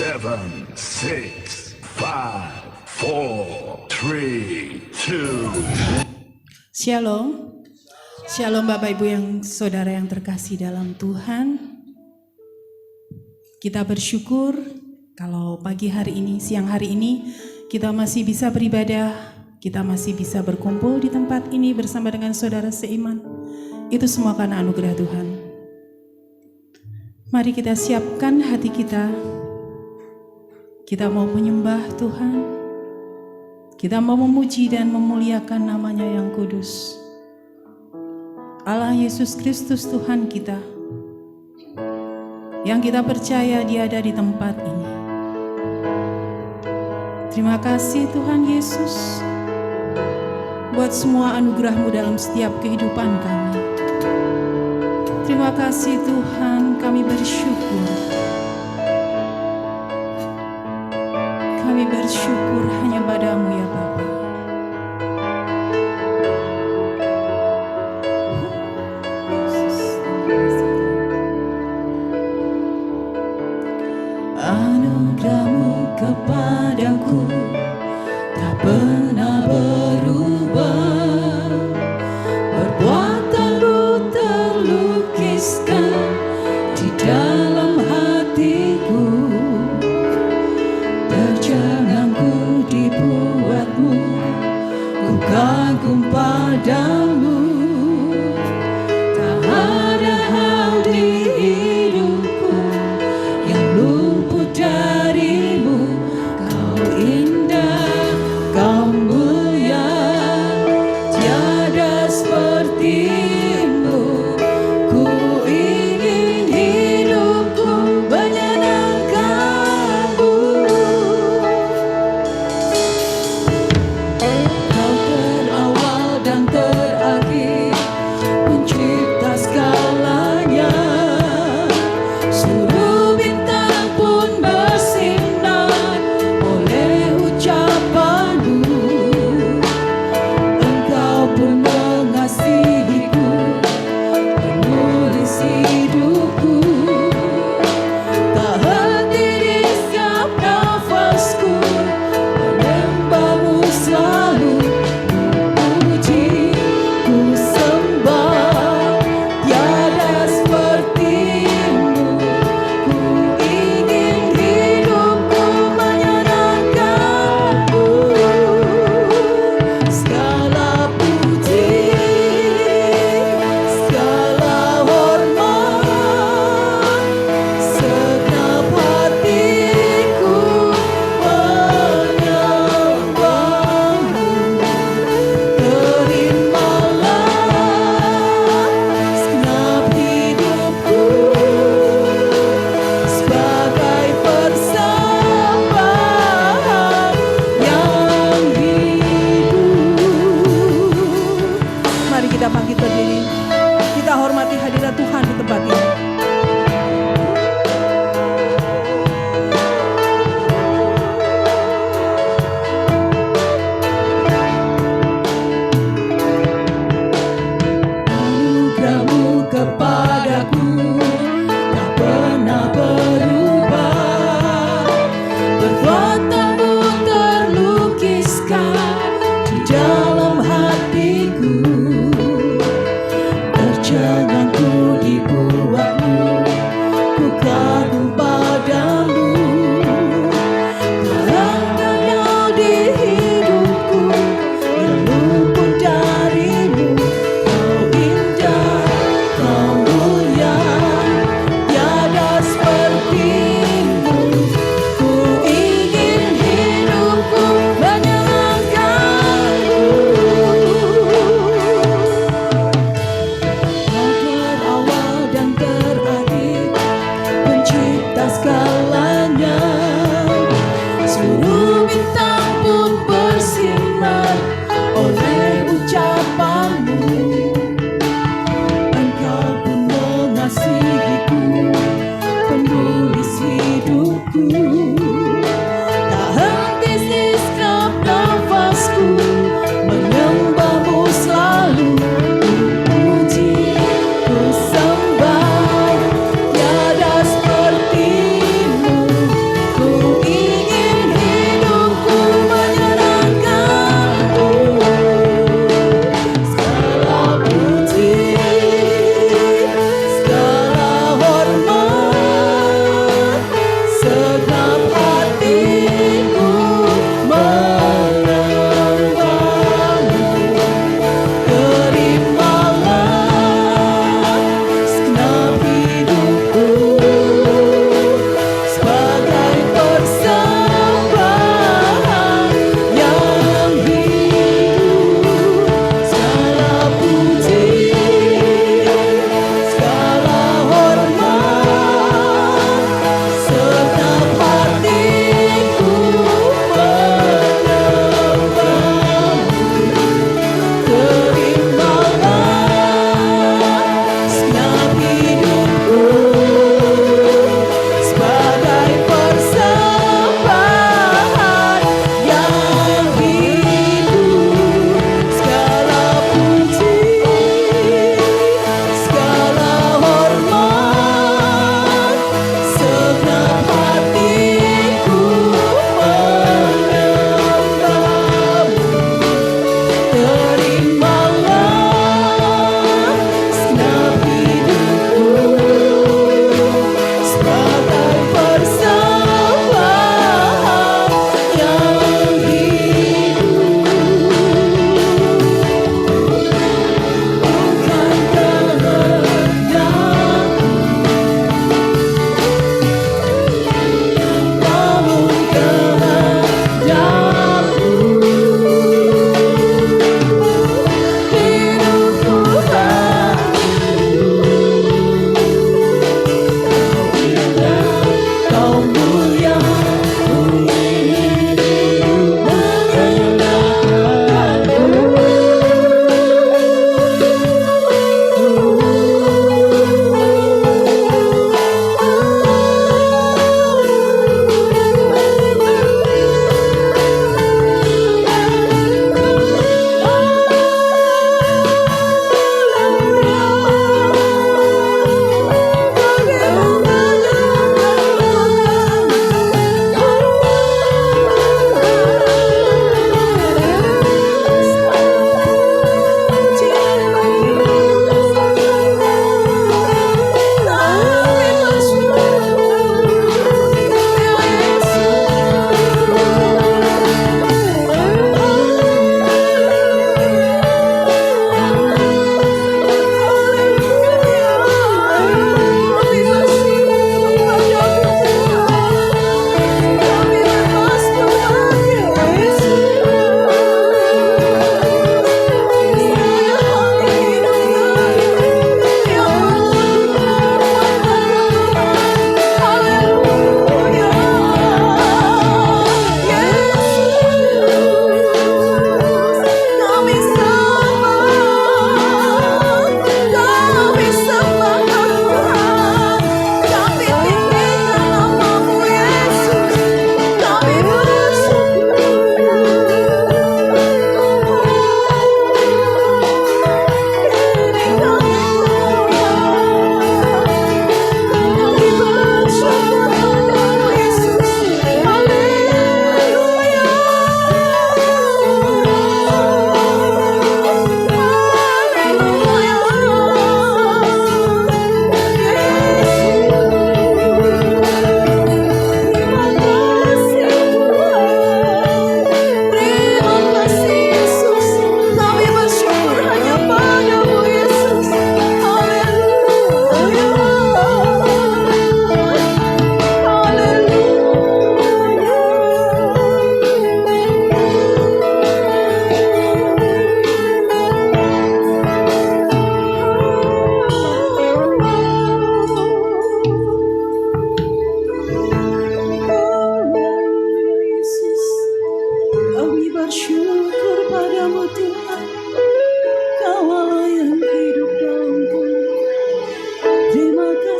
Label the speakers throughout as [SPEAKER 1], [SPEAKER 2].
[SPEAKER 1] 7, 6, 5, 4, 3, 2.
[SPEAKER 2] Shalom. Shalom Bapak Ibu yang saudara yang terkasih dalam Tuhan. Kita bersyukur kalau pagi hari ini, siang hari ini kita masih bisa beribadah, kita masih bisa berkumpul di tempat ini bersama dengan saudara seiman. Itu semua karena anugerah Tuhan. Mari kita siapkan hati kita. Kita mau menyembah Tuhan. Kita mau memuji dan memuliakan namanya yang kudus. Allah Yesus Kristus Tuhan kita. Yang kita percaya Dia ada di tempat ini. Terima kasih Tuhan Yesus. Buat semua anugerah-Mu dalam setiap kehidupan kami. Terima kasih Tuhan, kami bersyukur. Kami bersyukur hanya padamu ya Bapa. Anugerah-Mu kepadaku tak pernah berubah. Perbuatan-Mu terlukiskan di dalam hatiku. Terjanganku dibuat-Mu, ku kagum padamu. Tak ada hal di hidupku yang luput dari-Mu. Kau indah, Kau mulia, tiada seperti-Mu. Ku ingin hidupku menyenangkan-Mu. Kau terawal dan terakhir, pencipta segalanya. Seluruh bintang pun bersinar oleh ucapan-Mu. Engkau pun mengasihiku, penulis hidupku. Tak henti di setiap nafasku, menyembah-Mu selalu. Puji, ku sembah, tiada seperti-Mu. Ku ingin hidupku menyenangkan-Mu. Segala puji, segala hormat, segenap hatiku menyembah-Mu. Terimalah segenap hidupku sebagai persembahan yang hidup. Mari kita bangkit berdiri. Kita hormati hadirat Tuhan di tempat ini. Anugerah-Mu kepadaku tak pernah berubah. Perbuatan-Mu terlukiskan di dalam hatiku. Terjanganku dibuat-Mu, ku kagum padamu. Kau di hidupku yang luput dari-Mu. Kau indah, Kau mulia, tiada seperti-Mu. Ku ingin hidupku menyenangkan-Mu. Kau terawal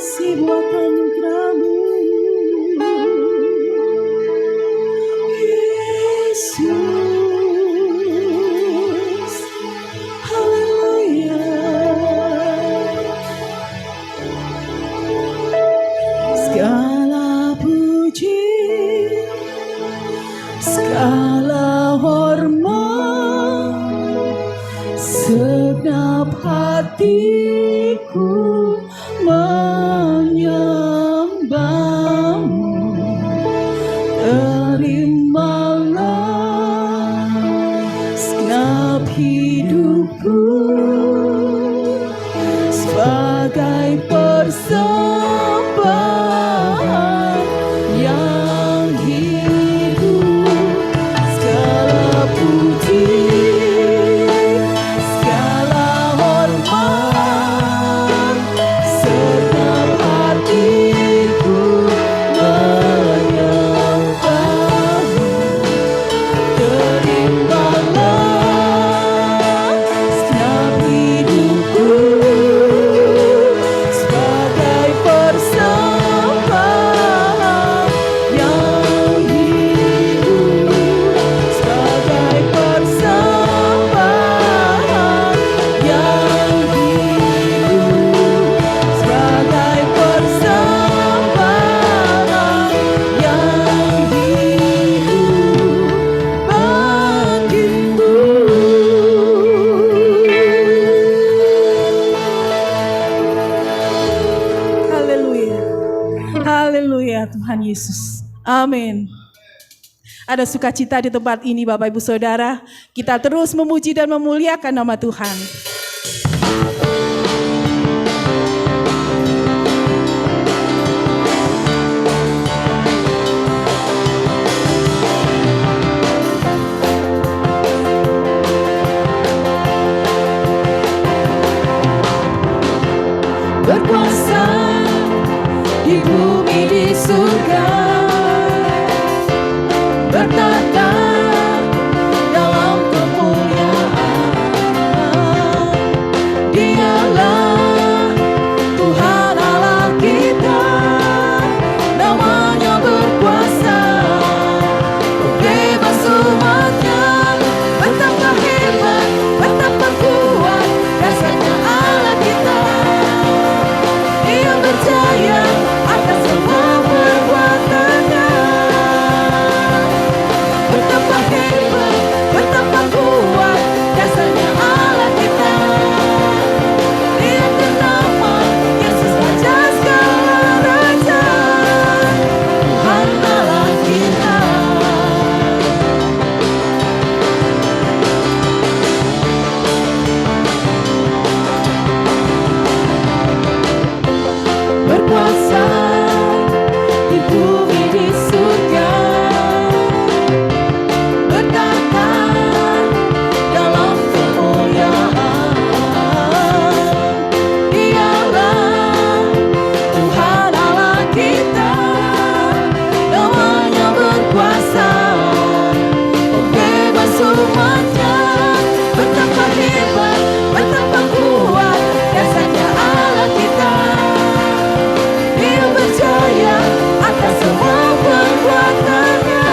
[SPEAKER 2] kasih buat anugerahmu, Yesus. Haleluya. Segala puji, segala hormat, segenap hatiku menyembahmu. Terimalah segenap hidupku sebagai persembahan yang hidup. Segala puji, segala hormat, segenap hatiku menyembahmu. Terimalah segenap hidupku sebagai persembahan yang hidup, sebagai persembahan yang hidup, sebagai persembahan yang hidup bagimu. Haleluya. Haleluya Tuhan Yesus. Amin. Ada sukacita di tempat ini Bapak Ibu Saudara. Kita terus memuji dan memuliakan nama Tuhan. Berkuasa di bumi di surga, bertata dalam kemuliaan. Dialah Tuhan Allah kita, namanya berkuasa, bebas umatnya. Betapa hebat, betapa kuat dasarnya Allah kita. Dia berjaya atas semua perbuatannya. Betapa hebat, betapa kuat dasarnya Allah kita. Dia bernama Yesus Raja segala raja, Tuhan Allah kita. Berkuasa di bumi di surga, bertata dalam kemuliaan. Dialah Tuhan Allah kita, namanya berkuasa, bebas umatnya. Betapa hebat, betapa kuat dasarnya Allah kita. Dia berjaya atas semua perbuatannya.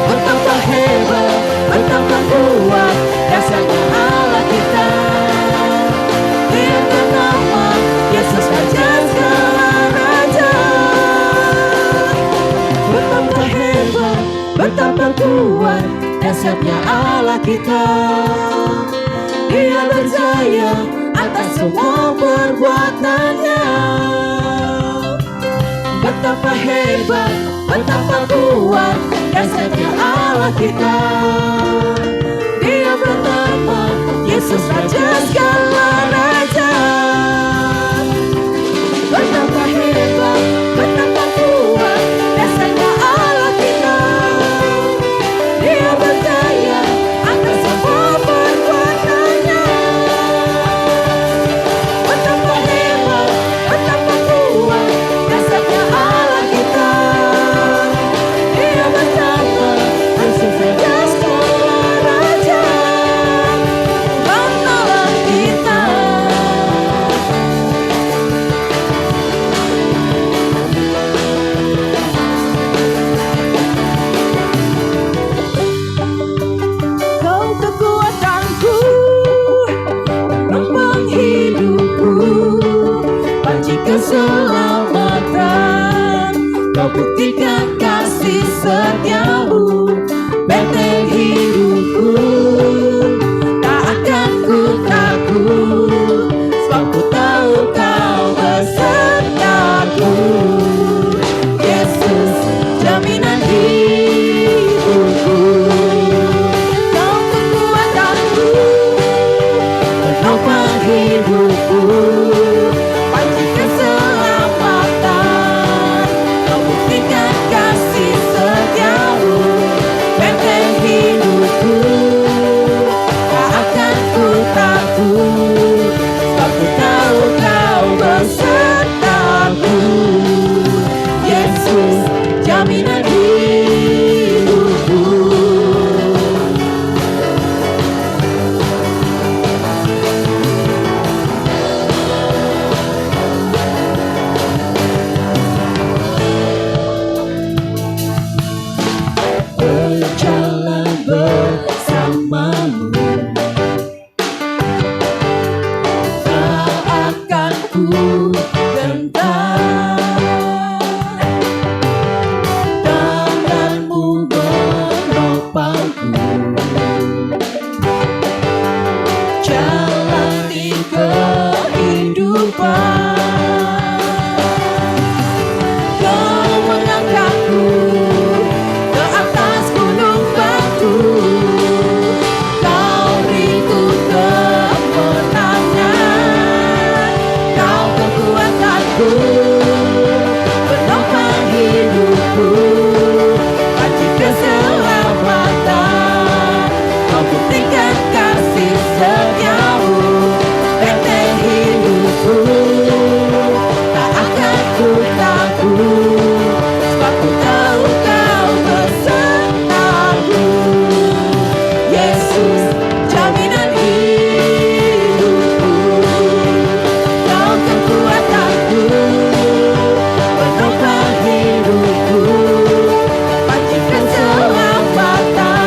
[SPEAKER 2] Betapa hebat, betapa kuat dasarnya Allah kita. Dia bernama Yesus Raja segala raja. Betapa hebat, betapa kuat dasarnya Allah kita. Dia berjaya atas semua perbuatannya. Betapa hebat, betapa kuat dasarnya Allah kita. Dia bernama Yesus Raja segala raja. Betapa hebat, betapa kuat dasarnya Allah kita. Dia berjaya atas semua perbuatannya. Betapa hebat, betapa kuat dasarnya Allah kita. Dia bernama Yesus Raja segala raja, Tuhan Allah kita. keselamatan. Kau buktikan kasih setiamu, benteng hidupku. Tak akan ku takut, sebab ku tahu kau besertaku. Yesus, jaminan hidupku. Kau kekuatanku, penopang hidupku. Panci keselamatan, kau buktikan kasih setiamu, benteng hidupku. Tak akan ku takut, sebab ku tahu kau besertaku. Yesus, jaminan hidupku. Berjalan bersamamu, tak akan ku gentar. Tanganmu menopangku, jalani kehidupan. Kau mengangkatku ke atas gunung batu, kau beriku kemenangan. Kau kekuatanku, penopang hidupku. Panci keselamatan, kau buktikan kasih setiamu, benteng hidupku. Tak akan ku takut, sebab ku tahu kau besertaku. Yesus, jaminan hidupku. Kau kekuatanku, penopang hidupku. Panci keselamatan,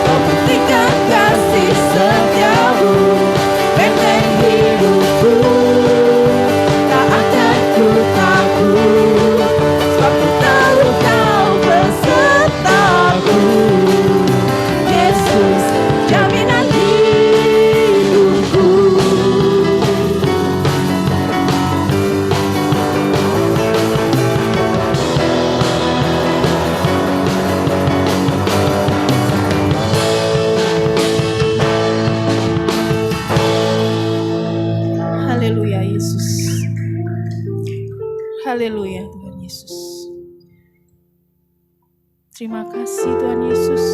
[SPEAKER 2] kau buktikan kasih setiamu, benteng hidupku. Tak akan ku takut, sebab ku tahu kau besertaku. Yesus, jaminan hidupku. Haleluya Yesus. Haleluya Tuhan Yesus. Terima kasih Tuhan Yesus.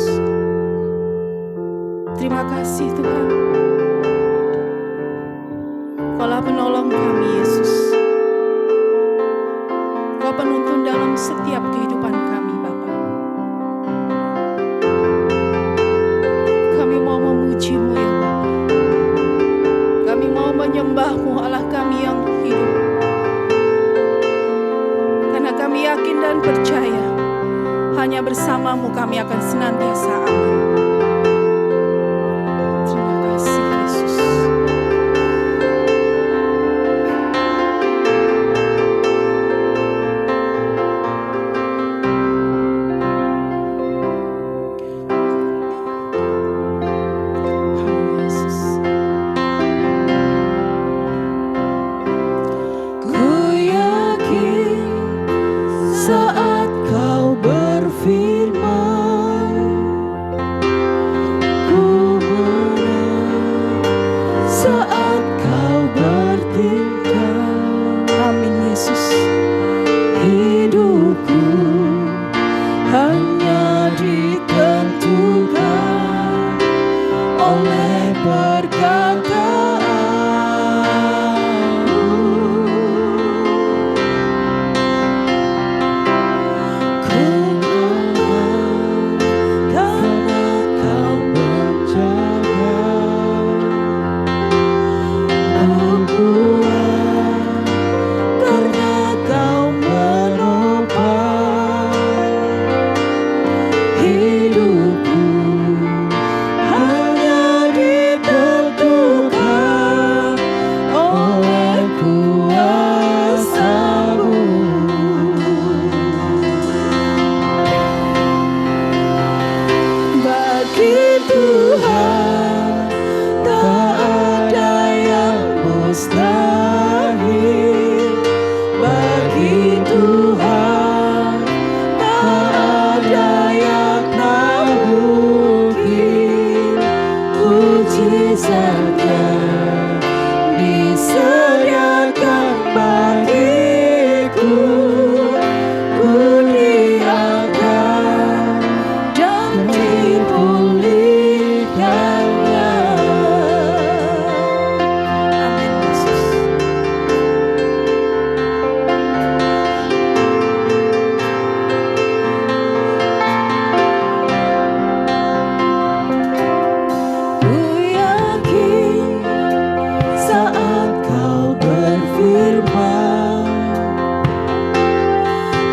[SPEAKER 2] Terima kasih Tuhan. Kaulah penolong kami Yesus. Kau penuntun dalam setiap kehidupan kami Bapa. Kami mau memuji-Mu ya Bapa. Kami mau menyembah-Mu Allah kami yang hidup. Karena kami yakin dan percaya hanya bersama-Mu kami akan senantiasa aman. Terima kasih Yesus. Yesus. Ku yakin saat Kau berfirman, mustahil bagi Tuhan, tak ada yang tak mungkin. Mujizatnya disediakan bagiku, ku diangkat dan dipulihkannya. Amin Yesus. Ku yakin saat kau berfirman,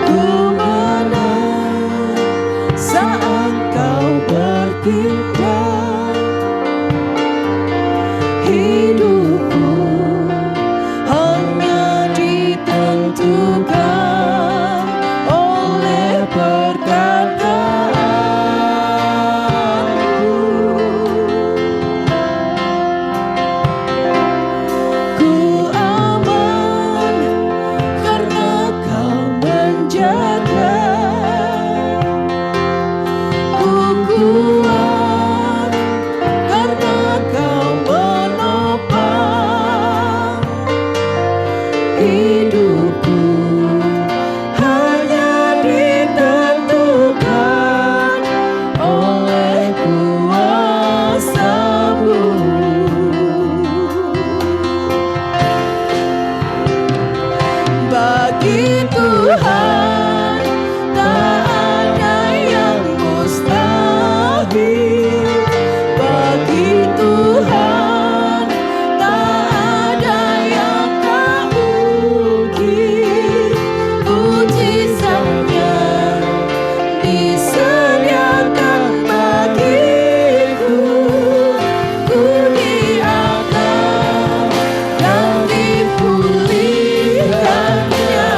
[SPEAKER 2] ku menang saat kau bertindak. Hidupku hanya ditentukan oleh perkataanmu. Ku aman karena kau menjaga. Ku kuat karena kau menopang. Hidupku hanya ditentukan oleh kuasa-Mu. Bagi Tuhan tak ada yang mustahil. Bagi Tuhan tak ada yang tak mungkin. Mujizatnya disediakan bagiku, ku diangkat dan dipulihkannya.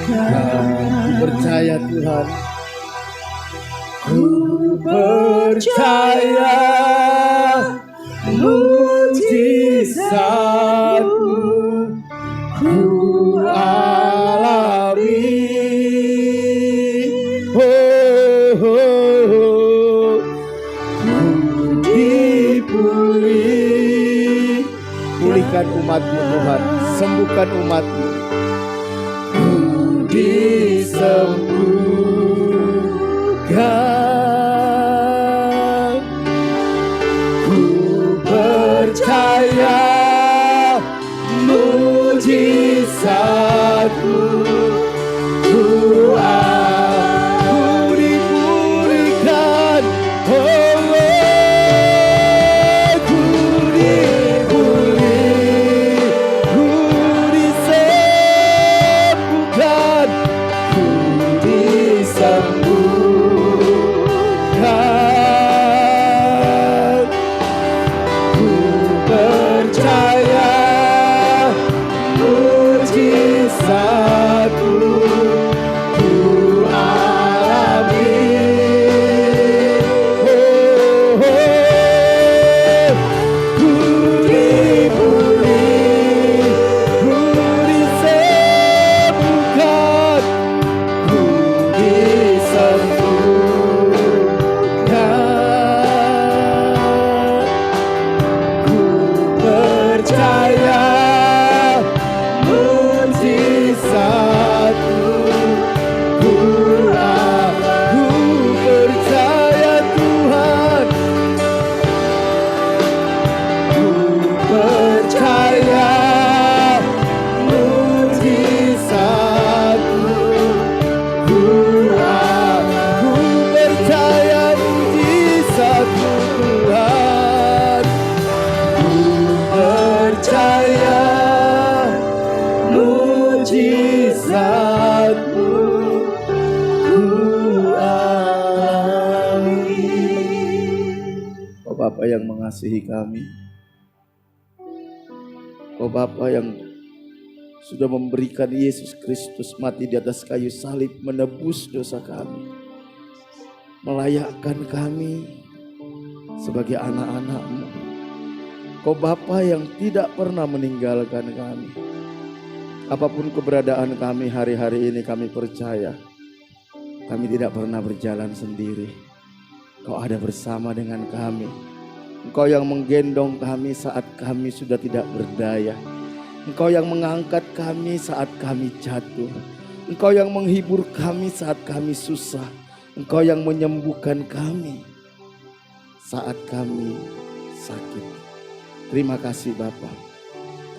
[SPEAKER 3] Ku percaya Tuhan. Ku percaya mujizat-Mu ku alami. Oh, oh, oh. Ku dipulih. Pulihkan umat-Mu Tuhan, sembuhkan umat-Mu. Ku disembuhkan. Ku percaya mujizat-Mu ku dipulihkan. Oh, ku dipulih, ku disembuhkan, ku disembuhkan. Ku percaya mujizat-Mu ku alami. Oh, oh. Ku dipulih, ku disembuhkan, ku disembuhkan. Ku percaya mujizat-Mu ku percaya Tuhan. Ku percaya mujizat-Mu ku percaya mujizat-Mu Tuhan. Ku percaya mujizat-Mu ku alami. Oh Bapa yang mengasihi kami, oh Bapa yang sudah memberikan Yesus Kristus mati di atas kayu salib menebus dosa kami, melayakkan kami sebagai anak-anak-Mu. Kau Bapa yang tidak pernah meninggalkan kami. Apapun keberadaan kami hari-hari ini, kami percaya kami tidak pernah berjalan sendiri. Kau ada bersama dengan kami. Engkau yang menggendong kami saat kami sudah tidak berdaya. Engkau yang mengangkat kami saat kami jatuh. Engkau yang menghibur kami saat kami susah. Engkau yang menyembuhkan kami saat kami sakit. Terima kasih Bapa.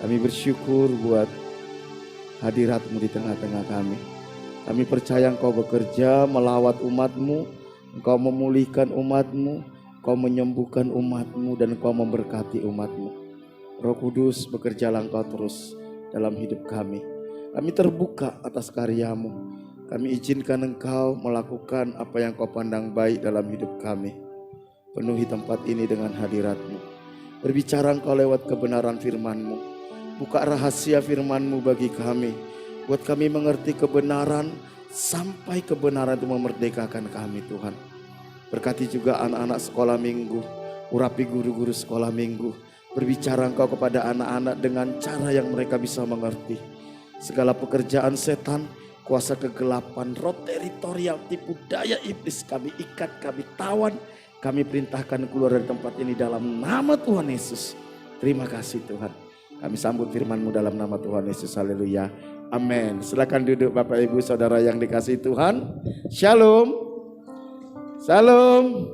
[SPEAKER 3] Kami bersyukur buat hadirat-Mu di tengah-tengah kami. Kami percaya Engkau bekerja melawat umat-Mu. Engkau memulihkan umat-Mu. Engkau menyembuhkan umat-Mu dan Engkau memberkati umat-Mu. Roh Kudus, bekerjalah Engkau terus dalam hidup kami. Kami terbuka atas karya-Mu. Kami izinkan Engkau melakukan apa yang Kau pandang baik dalam hidup kami. Penuhi tempat ini dengan hadirat-Mu. Berbicara Engkau lewat kebenaran firman-Mu. Buka rahasia firman-Mu bagi kami. Buat kami mengerti kebenaran sampai kebenaran itu memerdekakan kami Tuhan. Berkati juga anak-anak sekolah minggu. Urapi guru-guru sekolah minggu. Berbicara Engkau kepada anak-anak dengan cara yang mereka bisa mengerti. Segala pekerjaan setan, kuasa kegelapan, roh teritorial, tipu daya iblis kami ikat, kami tawan. Kami perintahkan keluar dari tempat ini dalam nama Tuhan Yesus. Terima kasih Tuhan. Kami sambut firman-Mu dalam nama Tuhan Yesus. Haleluya. Amin. Silakan duduk Bapak Ibu Saudara yang dikasihi Tuhan. Shalom. Salam.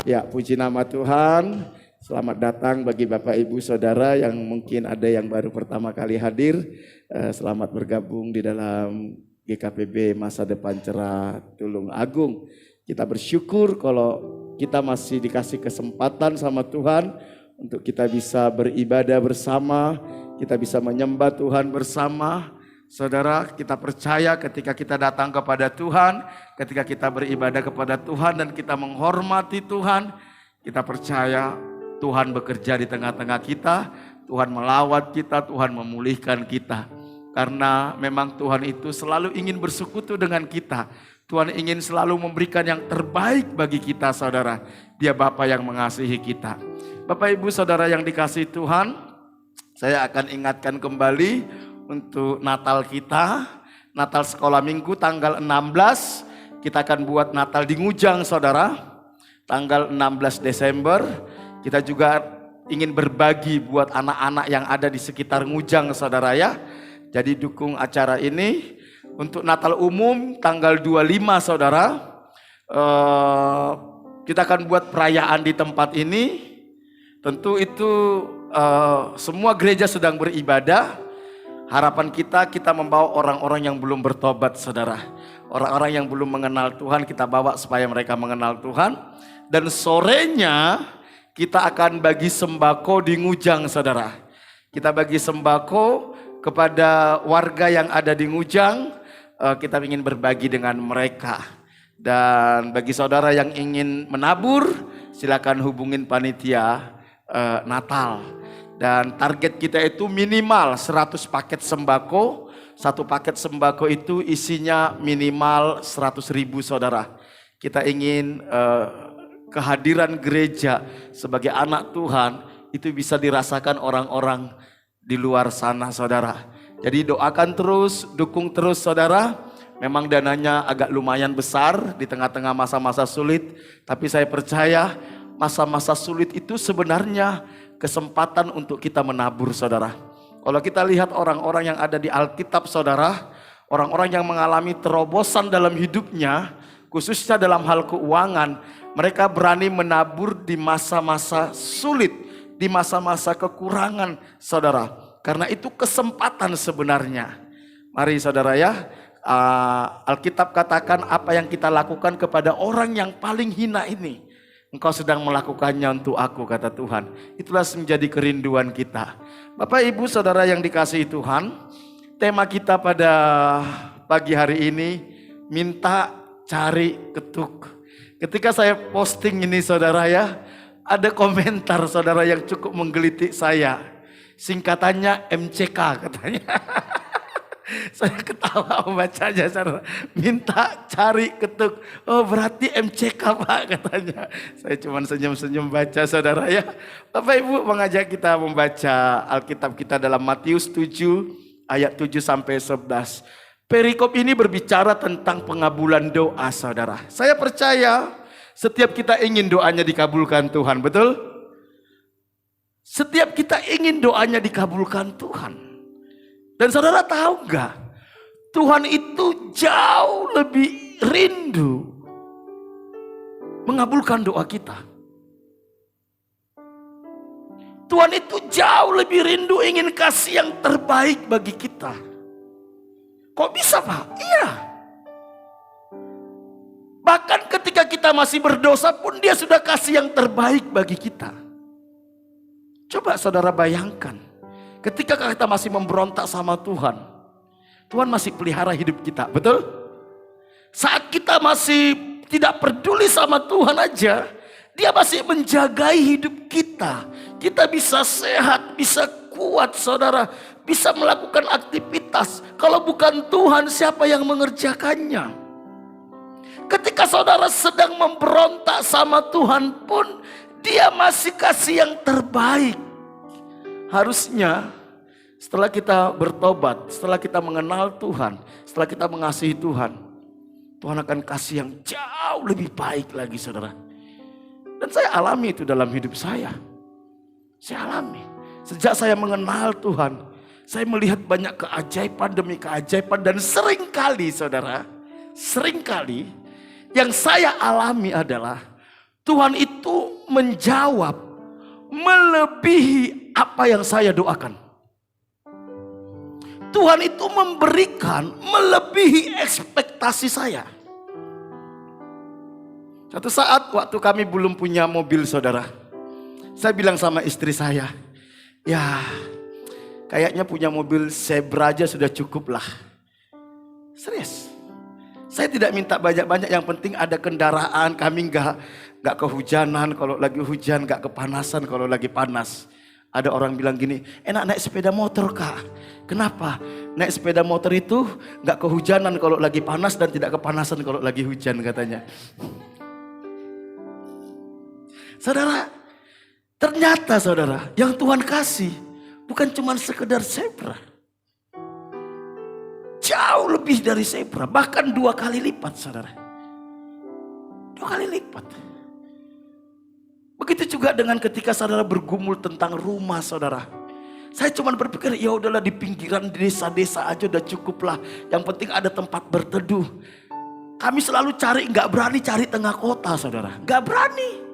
[SPEAKER 3] Ya, puji nama Tuhan. Selamat datang bagi Bapak Ibu Saudara yang mungkin ada yang baru pertama kali hadir. Selamat bergabung di dalam GKPB Masa Depan Cerah Tulung Agung. Kita bersyukur kalau kita masih dikasih kesempatan sama Tuhan untuk kita bisa beribadah bersama, kita bisa menyembah Tuhan bersama. Saudara, kita percaya ketika kita datang kepada Tuhan, ketika kita beribadah kepada Tuhan dan kita menghormati Tuhan, kita percaya Tuhan bekerja di tengah-tengah kita, Tuhan melawat kita, Tuhan memulihkan kita. Karena memang Tuhan itu selalu ingin bersekutu dengan kita. Tuhan ingin selalu memberikan yang terbaik bagi kita, saudara. Dia Bapa yang mengasihi kita. Bapak Ibu Saudara yang dikasihi Tuhan, saya akan ingatkan kembali untuk Natal kita. Natal sekolah minggu tanggal 16, kita akan buat Natal di Ngujang, saudara. Tanggal 16 Desember, kita juga ingin berbagi buat anak-anak yang ada di sekitar Ngujang, saudara ya. Jadi dukung acara ini. Untuk Natal umum tanggal 25, saudara, kita akan buat perayaan di tempat ini. Tentu itu semua gereja sedang beribadah. Harapan kita membawa orang-orang yang belum bertobat, saudara. Orang-orang yang belum mengenal Tuhan kita bawa supaya mereka mengenal Tuhan. Dan sorenya kita akan bagi sembako di Ngujang, saudara. Kita bagi sembako kepada warga yang ada di Ngujang. Kita ingin berbagi dengan mereka. Dan bagi saudara yang ingin menabur, silakan hubungin panitia Natal. Dan target kita itu minimal 100 paket sembako. Satu paket sembako itu isinya minimal 100.000, saudara. Kita ingin kehadiran gereja sebagai anak Tuhan itu bisa dirasakan orang-orang di luar sana, saudara. Jadi doakan terus, dukung terus, saudara. Memang dananya agak lumayan besar di tengah-tengah masa-masa sulit. Tapi saya percaya masa-masa sulit itu sebenarnya kesempatan untuk kita menabur, saudara. Kalau kita lihat orang-orang yang ada di Alkitab, saudara, orang-orang yang mengalami terobosan dalam hidupnya, khususnya dalam hal keuangan, mereka berani menabur di masa-masa sulit, di masa-masa kekurangan, saudara. Karena itu kesempatan sebenarnya. Mari saudara ya, Alkitab katakan apa yang kita lakukan kepada orang yang paling hina ini, engkau sedang melakukannya untuk aku, kata Tuhan. Itulah menjadi kerinduan kita. Bapak Ibu Saudara yang dikasihi Tuhan, tema kita pada pagi hari ini, minta cari ketuk. Ketika saya posting ini, saudara ya, ada komentar saudara yang cukup menggelitik saya. Singkatannya MCK katanya. Saya ketawa membacanya, saudara. Minta cari ketuk. Oh berarti MCK Pak katanya. Saya cuma senyum-senyum baca, saudara ya. Bapak Ibu mengajak kita membaca Alkitab kita dalam Matius 7 ayat 7 sampai 11. Perikop ini berbicara tentang pengabulan doa, saudara. Saya percaya setiap kita ingin doanya dikabulkan Tuhan, betul? Setiap kita ingin doanya dikabulkan Tuhan. Dan saudara tahu gak? Tuhan itu jauh lebih rindu mengabulkan doa kita. Tuhan itu jauh lebih rindu ingin kasih yang terbaik bagi kita. Kok bisa Pak? Iya. Bahkan ketika kita masih berdosa pun dia sudah kasih yang terbaik bagi kita. Coba saudara bayangkan. Ketika kita masih memberontak sama Tuhan, Tuhan masih pelihara hidup kita, betul? Saat kita masih tidak peduli sama Tuhan aja, dia masih menjagai hidup kita. Kita bisa sehat, bisa kuat, saudara, bisa melakukan aktivitas. Kalau bukan Tuhan, siapa yang mengerjakannya? Ketika saudara sedang memberontak sama Tuhan pun, dia masih kasih yang terbaik. Harusnya setelah kita bertobat, setelah kita mengenal Tuhan, setelah kita mengasihi Tuhan, Tuhan akan kasih yang jauh lebih baik lagi, saudara. Dan saya alami itu dalam hidup saya. Saya alami. Sejak saya mengenal Tuhan, saya melihat banyak keajaiban demi keajaiban. Dan seringkali, saudara, seringkali yang saya alami adalah Tuhan itu menjawab melebihi apa yang saya doakan. Tuhan itu memberikan melebihi ekspektasi saya. Satu saat waktu kami belum punya mobil, saudara, saya bilang sama istri saya, ya kayaknya punya mobil Zebra aja sudah cukup lah. Serius. Saya tidak minta banyak-banyak, yang penting ada kendaraan, kami nggak kehujanan kalau lagi hujan, nggak kepanasan kalau lagi panas. Ada orang bilang gini, enak naik sepeda motor kak. Kenapa? Naik sepeda motor itu gak kehujanan kalau lagi panas dan tidak kepanasan kalau lagi hujan katanya. Saudara, ternyata saudara, yang Tuhan kasih bukan cuma sekedar zebra. Jauh lebih dari zebra, bahkan 2 kali lipat saudara. 2 kali lipat. Begitu juga dengan ketika saudara bergumul tentang rumah saudara. Saya cuma berpikir ya udahlah di pinggiran desa-desa aja udah cukup lah. Yang penting ada tempat berteduh. Kami selalu cari, gak berani cari tengah kota saudara. Gak berani.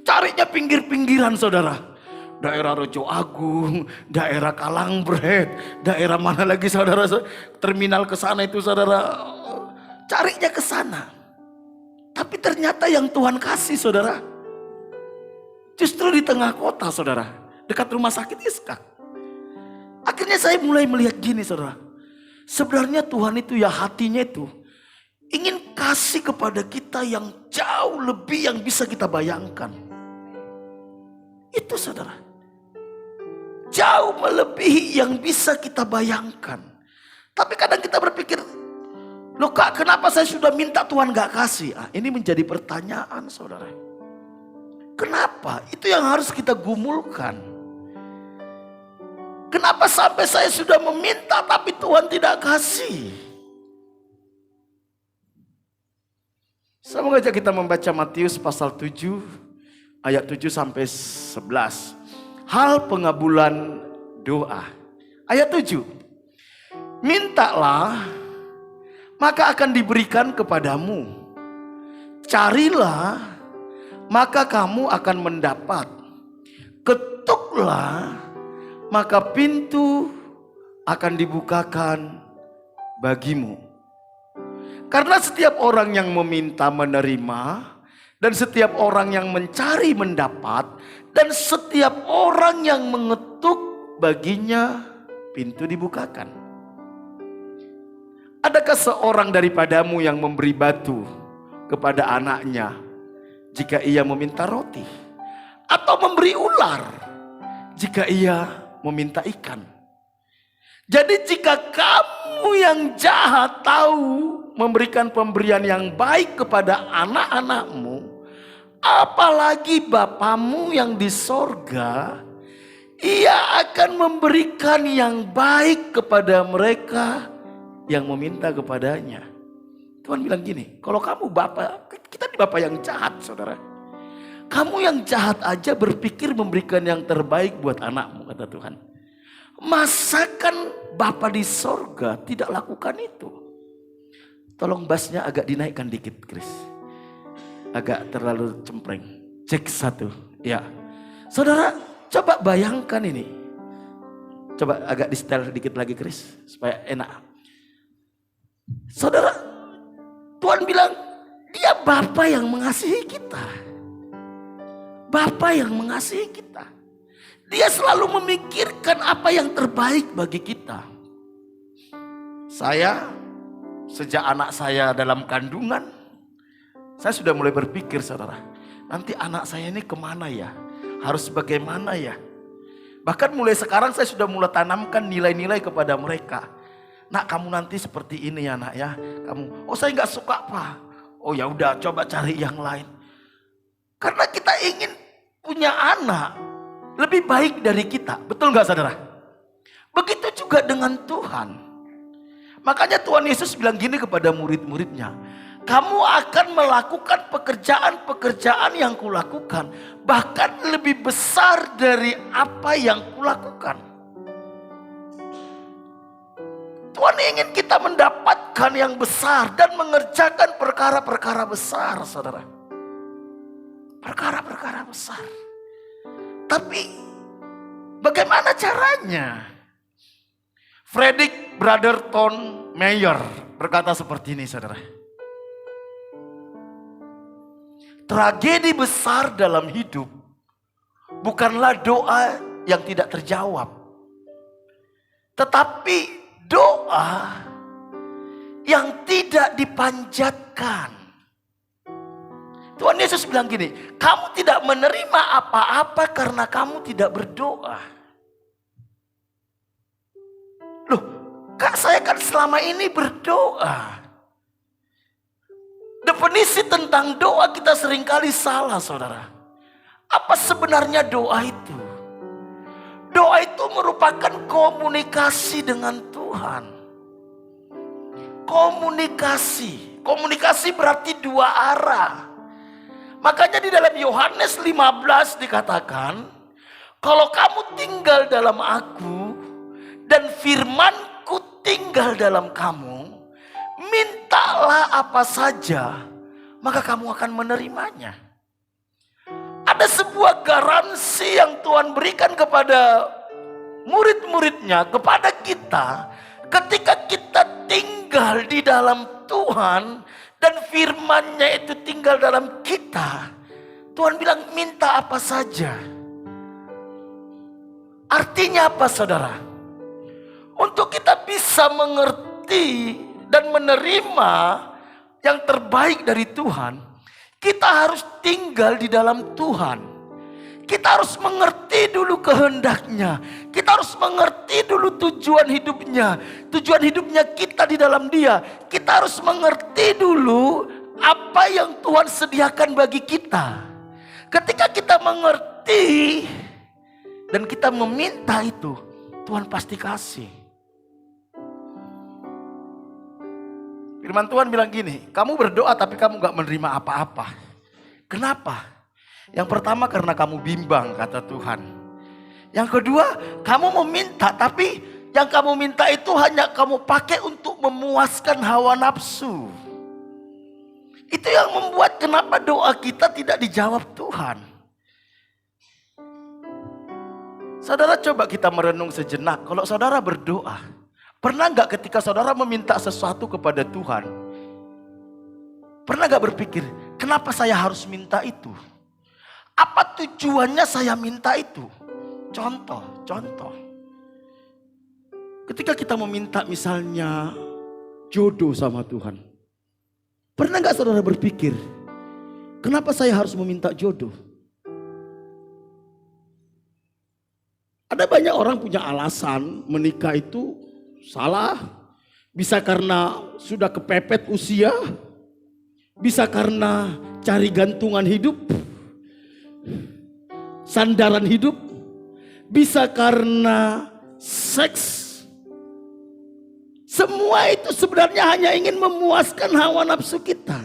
[SPEAKER 3] Carinya pinggir-pinggiran saudara. Daerah Rejo Agung, daerah Kalangbret, daerah mana lagi saudara. Terminal ke sana itu saudara. Carinya ke sana. Tapi ternyata yang Tuhan kasih saudara, justru di tengah kota saudara, dekat rumah sakit Iskak. Akhirnya saya mulai melihat gini saudara. Sebenarnya Tuhan itu ya hatinya itu ingin kasih kepada kita yang jauh lebih yang bisa kita bayangkan. Itu saudara. Jauh melebihi yang bisa kita bayangkan. Tapi kadang kita berpikir, loh kak kenapa saya sudah minta Tuhan gak kasih? Ini menjadi pertanyaan saudara. Kenapa? Itu yang harus kita gumulkan. Kenapa sampai saya sudah meminta tapi Tuhan tidak kasih? Saya mengajak kita membaca Matius pasal 7 ayat 7 sampai 11. Hal pengabulan doa. Ayat 7. Mintalah maka akan diberikan kepadamu. Carilah maka kamu akan mendapat. Ketuklah maka pintu akan dibukakan bagimu. Karena setiap orang yang meminta menerima, dan setiap orang yang mencari mendapat, dan setiap orang yang mengetuk baginya pintu dibukakan. Adakah seorang daripadamu yang memberi batu kepada anaknya jika ia meminta roti, atau memberi ular jika ia meminta ikan? Jadi jika kamu yang jahat tahu memberikan pemberian yang baik kepada anak-anakmu, apalagi Bapamu yang di sorga, ia akan memberikan yang baik kepada mereka yang meminta kepadanya. Tuhan bilang gini, kalau kamu bapak, kita di bapak yang jahat saudara. Kamu yang jahat aja berpikir memberikan yang terbaik buat anakmu, kata Tuhan. Masakan Bapa di sorga tidak lakukan itu? Tolong bassnya agak dinaikkan dikit Chris. Agak terlalu cempreng. Cek 1. Ya. Saudara coba bayangkan ini. Coba agak di setel dikit lagi Chris. Supaya enak. Saudara, Tuhan bilang, dia Bapa yang mengasihi kita. Bapa yang mengasihi kita. Dia selalu memikirkan apa yang terbaik bagi kita. Saya, sejak anak saya dalam kandungan, saya sudah mulai berpikir saudara, nanti anak saya ini kemana ya? Harus bagaimana ya? Bahkan mulai sekarang saya sudah mulai tanamkan nilai-nilai kepada mereka. Nak, kamu nanti seperti ini ya nak ya. Kamu, oh saya nggak suka pak. Oh ya udah, coba cari yang lain. Karena kita ingin punya anak lebih baik dari kita. Betul nggak saudara? Begitu juga dengan Tuhan. Makanya Tuhan Yesus bilang gini kepada murid-muridnya. Kamu akan melakukan pekerjaan-pekerjaan yang kulakukan. Bahkan lebih besar dari apa yang kulakukan. Tuhan ingin kita mendapatkan yang besar dan mengerjakan perkara-perkara besar, saudara. Perkara-perkara besar. Tapi bagaimana caranya? Frederick Brotherton Mayer berkata seperti ini, saudara. Tragedi besar dalam hidup bukanlah doa yang tidak terjawab, tetapi doa yang tidak dipanjatkan.
[SPEAKER 4] Tuhan Yesus bilang gini, kamu tidak menerima apa-apa karena kamu tidak berdoa. Loh, Kak, saya kan selama ini berdoa. Definisi tentang doa kita seringkali salah, saudara. Apa sebenarnya doa itu? Doa itu merupakan komunikasi dengan Tuhan. Komunikasi berarti dua arah. Makanya di dalam Yohanes 15 dikatakan, kalau kamu tinggal dalam aku dan firmanku tinggal dalam kamu, mintalah apa saja, maka kamu akan menerimanya. Ada sebuah garansi yang Tuhan berikan kepada murid-muridnya, kepada kita, ketika kita tinggal di dalam Tuhan dan firman-Nya itu tinggal dalam kita. Tuhan bilang minta apa saja. Artinya apa, saudara? Untuk kita bisa mengerti dan menerima yang terbaik dari Tuhan, kita harus tinggal di dalam Tuhan. Kita harus mengerti dulu kehendaknya. Kita harus mengerti dulu tujuan hidupnya. Tujuan hidupnya kita di dalam Dia. Kita harus mengerti dulu apa yang Tuhan sediakan bagi kita. Ketika kita mengerti dan kita meminta itu, Tuhan pasti kasih. Firman Tuhan bilang gini, kamu berdoa tapi kamu gak menerima apa-apa. Kenapa? Yang pertama karena kamu bimbang, kata Tuhan. Yang kedua, kamu meminta tapi yang kamu minta itu hanya kamu pakai untuk memuaskan hawa nafsu. Itu yang membuat kenapa doa kita tidak dijawab Tuhan. Saudara, coba kita merenung sejenak. Kalau saudara berdoa, pernah gak ketika saudara meminta sesuatu kepada Tuhan, pernah gak berpikir, kenapa saya harus minta itu? Apa tujuannya saya minta itu? Contoh. Ketika kita meminta misalnya jodoh sama Tuhan. Pernah gak saudara berpikir, kenapa saya harus meminta jodoh? Ada banyak orang punya alasan menikah itu salah. Bisa karena sudah kepepet usia. Bisa karena cari gantungan hidup. Sandaran hidup. Bisa karena seks. Semua itu sebenarnya hanya ingin memuaskan hawa nafsu kita.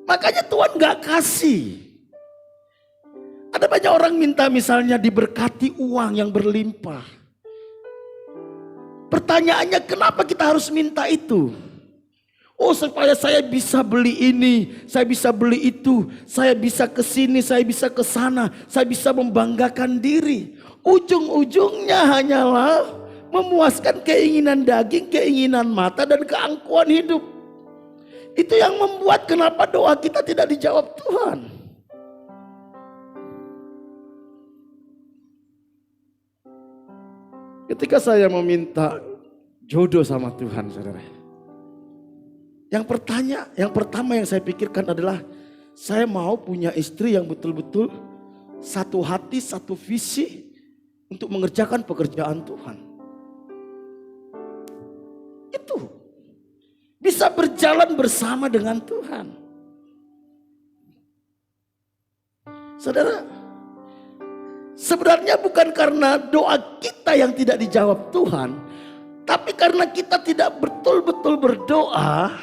[SPEAKER 4] Makanya Tuhan gak kasih. Ada banyak orang minta misalnya diberkati uang yang berlimpah. Pertanyaannya, kenapa kita harus minta itu? Oh, supaya saya bisa beli ini, saya bisa beli itu, saya bisa ke sini, saya bisa ke sana, saya bisa membanggakan diri. Ujung-ujungnya hanyalah memuaskan keinginan daging, keinginan mata, dan keangkuhan hidup. Itu yang membuat kenapa doa kita tidak dijawab Tuhan. Ketika saya meminta jodoh sama Tuhan, saudara, yang pertama yang saya pikirkan adalah saya mau punya istri yang betul-betul satu hati, satu visi untuk mengerjakan pekerjaan Tuhan. Itu bisa berjalan bersama dengan Tuhan. Saudara, sebenarnya bukan karena doa kita yang tidak dijawab Tuhan, tapi karena kita tidak betul-betul berdoa,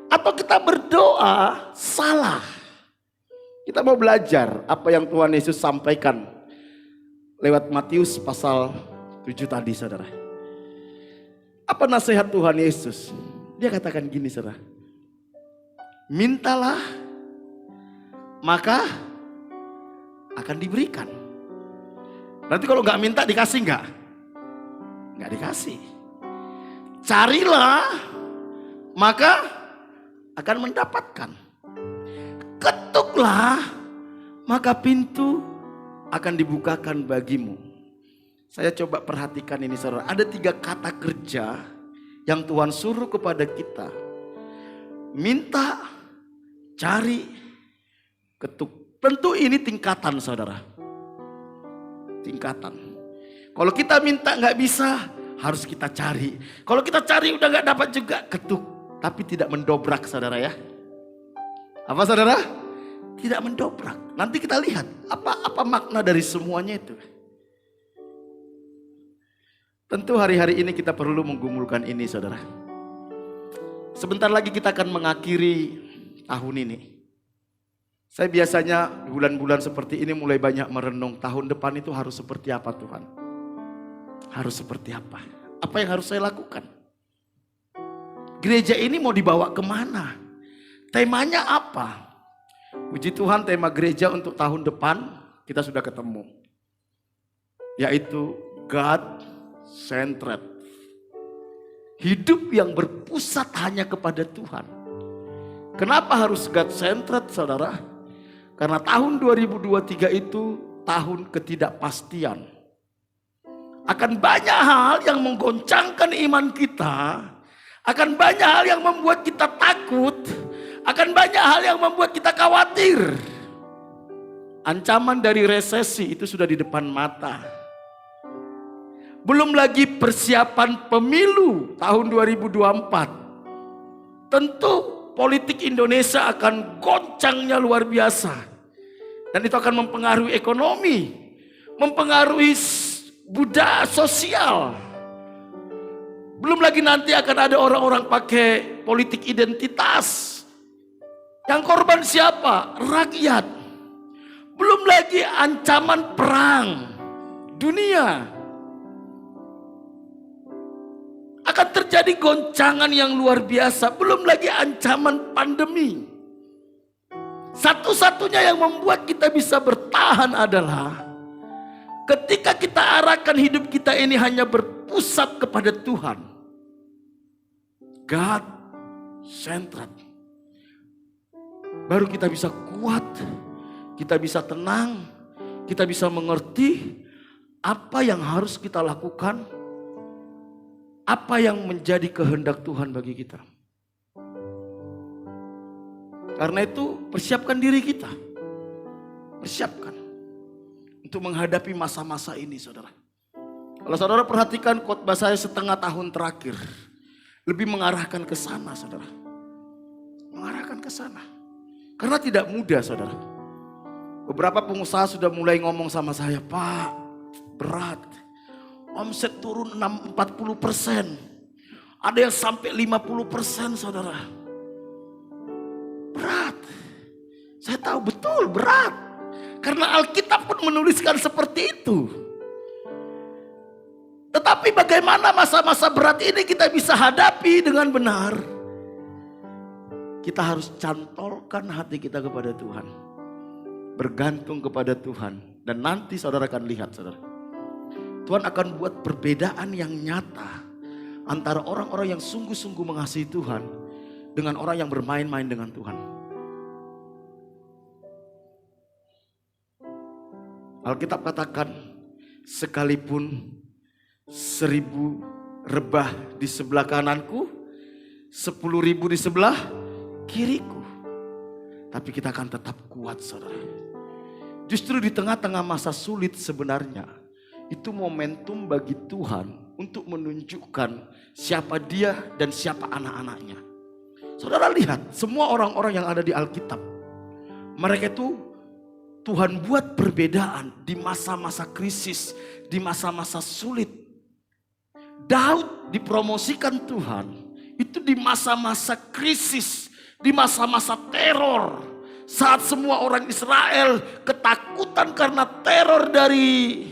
[SPEAKER 4] atau kita berdoa salah. Kita mau belajar apa yang Tuhan Yesus sampaikan lewat Matius pasal 7 tadi, saudara. Apa nasihat Tuhan Yesus? Dia katakan gini, saudara. Mintalah, maka akan diberikan. Berarti kalau gak minta dikasih gak? Gak dikasih. Carilah, maka akan mendapatkan. Ketuklah, maka pintu akan dibukakan bagimu. Saya coba perhatikan ini, saudara. Ada 3 kata kerja yang Tuhan suruh kepada kita. Minta, cari, ketuk. Tentu ini tingkatan saudara. Tingkatan. Kalau kita minta nggak bisa, harus kita cari. Kalau kita cari udah nggak dapat juga, ketuk. Tapi tidak mendobrak saudara ya. Apa saudara? Tidak mendobrak. Nanti kita lihat apa makna dari semuanya itu. Tentu hari-hari ini kita perlu menggumulkan ini saudara. Sebentar lagi kita akan mengakhiri tahun ini. Saya biasanya bulan-bulan seperti ini mulai banyak merenung. Tahun depan itu harus seperti apa Tuhan? Harus seperti apa? Apa yang harus saya lakukan? Gereja ini mau dibawa kemana? Temanya apa? Puji Tuhan, tema gereja untuk tahun depan kita sudah ketemu. Yaitu God-centered. Hidup yang berpusat hanya kepada Tuhan. Kenapa harus God-centered saudara? Karena tahun 2023 itu tahun ketidakpastian. Akan banyak hal yang menggoncangkan iman kita. Akan banyak hal yang membuat kita takut. Akan banyak hal yang membuat kita khawatir. Ancaman dari resesi itu sudah di depan mata. Belum lagi persiapan pemilu tahun 2024. Tentu politik Indonesia akan goncangnya luar biasa. Dan itu akan mempengaruhi ekonomi. Mempengaruhi budaya sosial. Belum lagi nanti akan ada orang-orang pakai politik identitas. Yang korban siapa? Rakyat. Belum lagi ancaman perang dunia. Akan terjadi goncangan yang luar biasa. Belum lagi ancaman pandemi. Satu-satunya yang membuat kita bisa bertahan adalah ketika kita arahkan hidup kita ini hanya berpusat kepada Tuhan. God-centered. Baru kita bisa kuat, kita bisa tenang, kita bisa mengerti apa yang harus kita lakukan, apa yang menjadi kehendak Tuhan bagi kita. Karena itu persiapkan diri kita, persiapkan untuk menghadapi masa-masa ini saudara. Kalau saudara perhatikan khotbah saya setengah tahun terakhir, lebih mengarahkan ke sana saudara. Mengarahkan ke sana. Karena tidak mudah saudara. Beberapa pengusaha sudah mulai ngomong sama saya, Pak, berat. Omset turun 40%. Ada yang sampai 50% saudara. Berat. Saya tahu betul berat. Karena Alkitab pun menuliskan seperti itu. Tetapi bagaimana masa-masa berat ini kita bisa hadapi dengan benar? Kita harus cantolkan hati kita kepada Tuhan. Bergantung kepada Tuhan. Dan nanti saudara akan lihat saudara. Tuhan akan buat perbedaan yang nyata. Antara orang-orang yang sungguh-sungguh mengasihi Tuhan. Dengan orang yang bermain-main dengan Tuhan. Alkitab katakan. Sekalipun 1000 rebah di sebelah kananku. 10.000 di sebelah kiriku. Tapi kita akan tetap kuat saudara. Justru di tengah-tengah masa sulit sebenarnya. Itu momentum bagi Tuhan untuk menunjukkan siapa dia dan siapa anak-anaknya. Saudara lihat semua orang-orang yang ada di Alkitab. Mereka itu Tuhan buat perbedaan di masa-masa krisis. Di masa-masa sulit. Daud dipromosikan Tuhan. Itu di masa-masa krisis. Di masa-masa teror, saat semua orang Israel ketakutan karena teror dari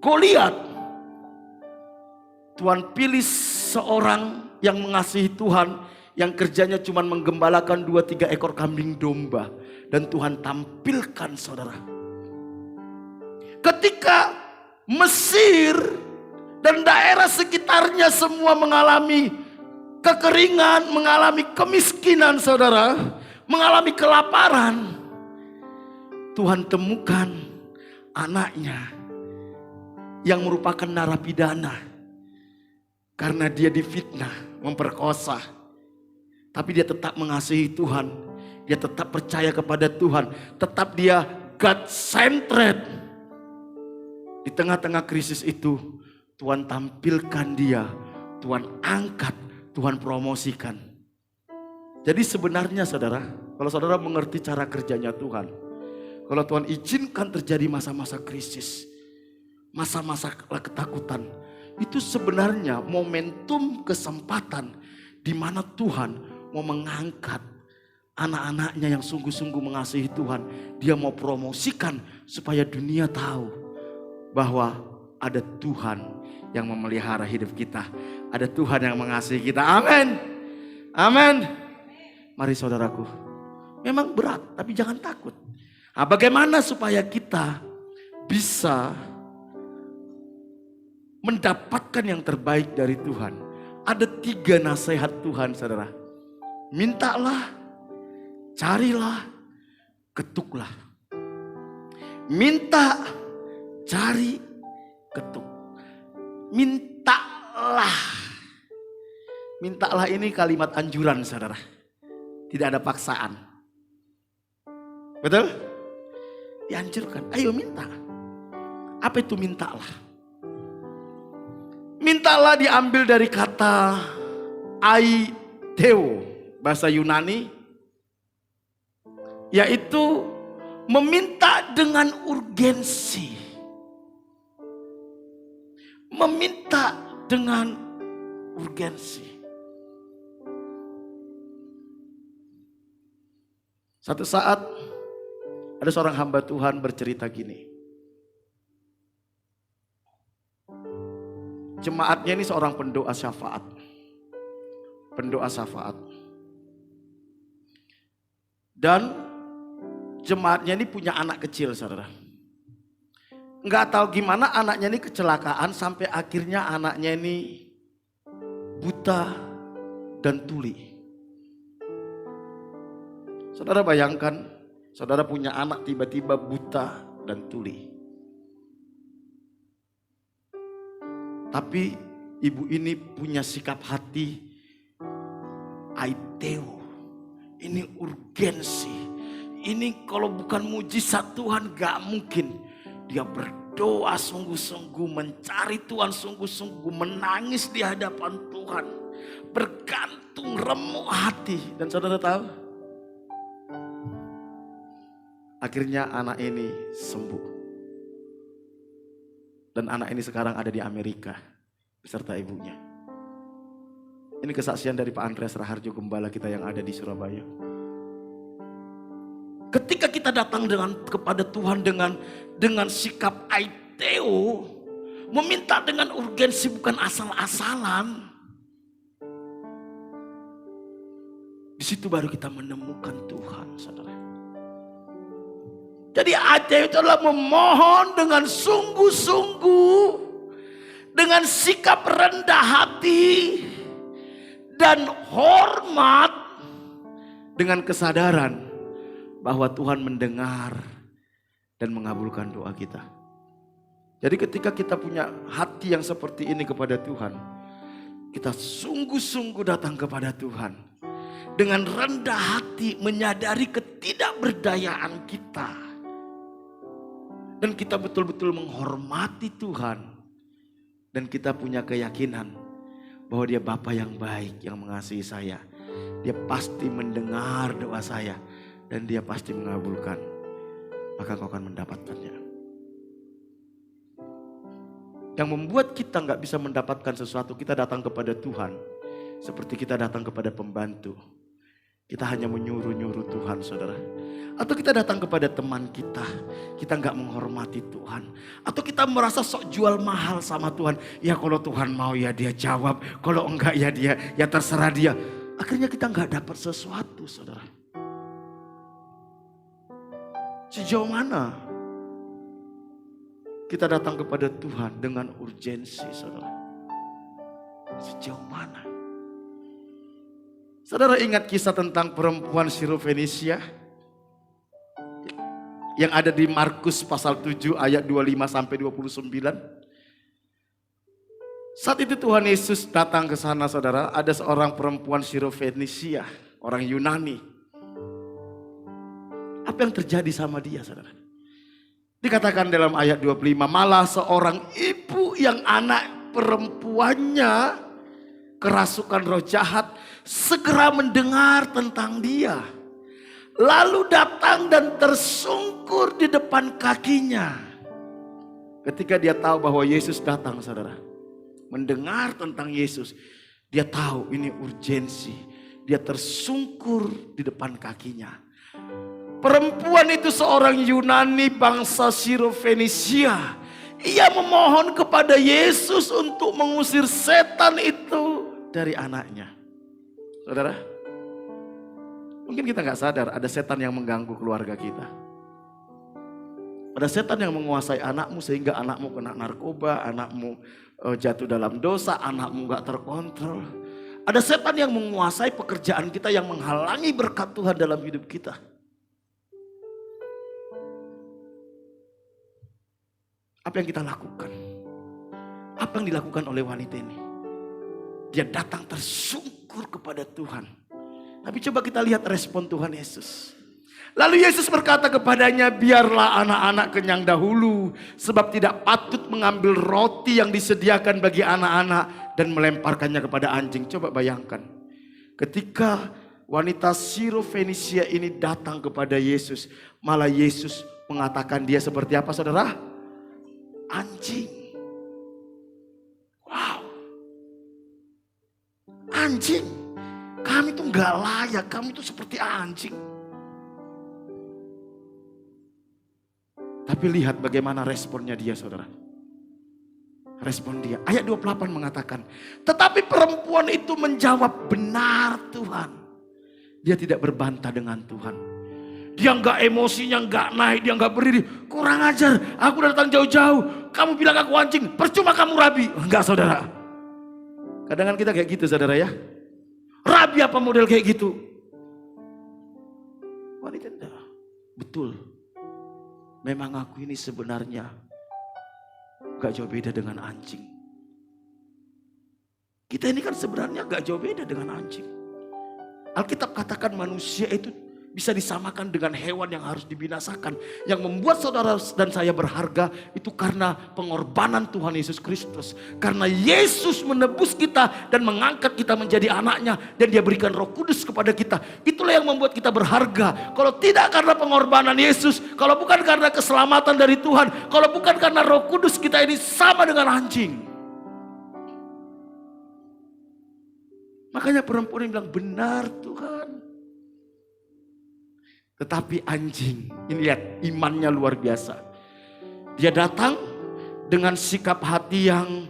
[SPEAKER 4] Goliat, Tuhan pilih seorang yang mengasihi Tuhan, yang kerjanya cuma menggembalakan 2-3 ekor kambing domba, dan Tuhan tampilkan saudara. Ketika Mesir dan daerah sekitarnya semua mengalami kekeringan, mengalami kemiskinan saudara, mengalami kelaparan, Tuhan temukan anaknya yang merupakan narapidana karena dia difitnah, memperkosa. Tapi dia tetap mengasihi Tuhan, dia tetap percaya kepada Tuhan, tetap dia God-centered. Di tengah-tengah krisis itu, Tuhan tampilkan dia, Tuhan angkat, Tuhan promosikan. Jadi sebenarnya saudara, kalau saudara mengerti cara kerjanya Tuhan, kalau Tuhan izinkan terjadi masa-masa krisis, masa-masa ketakutan, itu sebenarnya momentum kesempatan di mana Tuhan mau mengangkat anak-anaknya yang sungguh-sungguh mengasihi Tuhan. Dia mau promosikan supaya dunia tahu bahwa ada Tuhan yang memelihara hidup kita. Ada Tuhan yang mengasihi kita. Amin. Amin. Mari saudaraku, memang berat tapi jangan takut. Nah, bagaimana supaya kita bisa mendapatkan yang terbaik dari Tuhan? Ada 3 nasihat Tuhan saudara. Mintalah, carilah, ketuklah. Minta, cari, ketuk. Mintalah. Mintalah ini kalimat anjuran saudara. Tidak ada paksaan. Betul? Dianjurkan, ayo minta. Apa itu mintalah? Mintalah diambil dari kata aiteo, bahasa Yunani, yaitu meminta dengan urgensi. Meminta dengan urgensi. Satu saat ada seorang hamba Tuhan bercerita gini. Jemaatnya ini seorang pendoa syafaat. Pendoa syafaat. Dan jemaatnya ini punya anak kecil saudara. Nggak tahu gimana anaknya ini kecelakaan sampai akhirnya anaknya ini buta dan tuli. Saudara bayangkan, saudara punya anak tiba-tiba buta dan tuli. Tapi ibu ini punya sikap hati aiteo. Ini urgensi. Ini kalau bukan mujizat Tuhan gak mungkin. Dia berdoa sungguh-sungguh, mencari Tuhan sungguh-sungguh, menangis di hadapan Tuhan. Bergantung remuk hati. Dan saudara tahu? Akhirnya anak ini sembuh. Dan anak ini sekarang ada di Amerika beserta ibunya. Ini kesaksian dari Pak Andreas Raharjo, gembala kita yang ada di Surabaya. Ketika kita datang kepada Tuhan dengan sikap aiteo, meminta dengan urgensi bukan asal-asalan. Di situ baru kita menemukan Tuhan, saudara. Jadi aiteo itu adalah memohon dengan sungguh-sungguh, dengan sikap rendah hati dan hormat, dengan kesadaran bahwa Tuhan mendengar dan mengabulkan doa kita. Jadi ketika kita punya hati yang seperti ini kepada Tuhan, kita sungguh-sungguh datang kepada Tuhan dengan rendah hati, menyadari ketidakberdayaan kita. Dan kita betul-betul menghormati Tuhan. Dan kita punya keyakinan bahwa Dia Bapa yang baik, yang mengasihi saya. Dia pasti mendengar doa saya. Dan Dia pasti mengabulkan. Maka kau akan mendapatkannya. Yang membuat kita gak bisa mendapatkan sesuatu, kita datang kepada Tuhan. Seperti kita datang kepada pembantu. Kita hanya menyuruh-nyuruh Tuhan, saudara. Atau kita datang kepada teman kita nggak menghormati Tuhan. Atau kita merasa sok jual mahal sama Tuhan. Ya kalau Tuhan mau ya Dia jawab, kalau enggak ya Dia, ya terserah Dia. Akhirnya kita nggak dapat sesuatu, saudara. Sejauh mana kita datang kepada Tuhan dengan urgensi, saudara? Sejauh mana? Saudara ingat kisah tentang perempuan Sirofenisia yang ada di Markus pasal 7 ayat 25 sampai 29.
[SPEAKER 3] Saat itu Tuhan Yesus datang ke sana, saudara. Ada seorang perempuan Sirofenisia, orang Yunani. Apa yang terjadi sama dia, saudara? Dikatakan dalam ayat 25, malah seorang ibu yang anak perempuannya kerasukan roh jahat segera mendengar tentang dia. Lalu datang dan tersungkur di depan kakinya. Ketika dia tahu bahwa Yesus datang, saudara. Mendengar tentang Yesus, dia tahu ini urgensi. Dia tersungkur di depan kakinya. Perempuan itu seorang Yunani bangsa Sirofenisia. Ia memohon kepada Yesus untuk mengusir setan itu dari anaknya. Saudara, mungkin kita nggak sadar ada setan yang mengganggu keluarga kita. Ada setan yang menguasai anakmu sehingga anakmu kena narkoba, anakmu jatuh dalam dosa, anakmu gak terkontrol. Ada setan yang menguasai pekerjaan kita yang menghalangi berkat Tuhan dalam hidup kita. Apa yang kita lakukan? Apa yang dilakukan oleh wanita ini? Dia datang tersungkur kepada Tuhan. Tapi coba kita lihat respon Tuhan Yesus. Lalu Yesus berkata kepadanya, biarlah anak-anak kenyang dahulu, sebab tidak patut mengambil roti yang disediakan bagi anak-anak dan melemparkannya kepada anjing. Coba bayangkan, ketika wanita Sirofenisia ini datang kepada Yesus, malah Yesus mengatakan dia seperti apa, saudara? Anjing. Wow. Anjing. Kami tuh gak layak, kami tuh seperti anjing. Tapi lihat bagaimana responnya dia, saudara. Respon dia. Ayat 28 mengatakan, tetapi perempuan itu menjawab, benar Tuhan. Dia tidak berbantah dengan Tuhan. Dia nggak emosinya, nggak naik, dia nggak berdiri. Kurang ajar, aku datang jauh-jauh. Kamu bilang aku anjing, percuma kamu rabi. Enggak, saudara. Kadang-kadang kita kayak gitu, saudara ya. Rabi apa model kayak gitu? Wanita enggak. Betul. Memang aku ini sebenarnya gak jauh beda dengan anjing. Kita ini kan sebenarnya gak jauh beda dengan anjing. Alkitab katakan manusia itu bisa disamakan dengan hewan yang harus dibinasakan. Yang membuat saudara dan saya berharga itu karena pengorbanan Tuhan Yesus Kristus. Karena Yesus menebus kita dan mengangkat kita menjadi anaknya. Dan dia berikan Roh Kudus kepada kita. Itulah yang membuat kita berharga. Kalau tidak karena pengorbanan Yesus, kalau bukan karena keselamatan dari Tuhan, kalau bukan karena Roh Kudus, kita ini sama dengan anjing. Makanya perempuan yang bilang, benar Tuhan. Tetapi anjing, ini lihat imannya luar biasa. Dia datang dengan sikap hati yang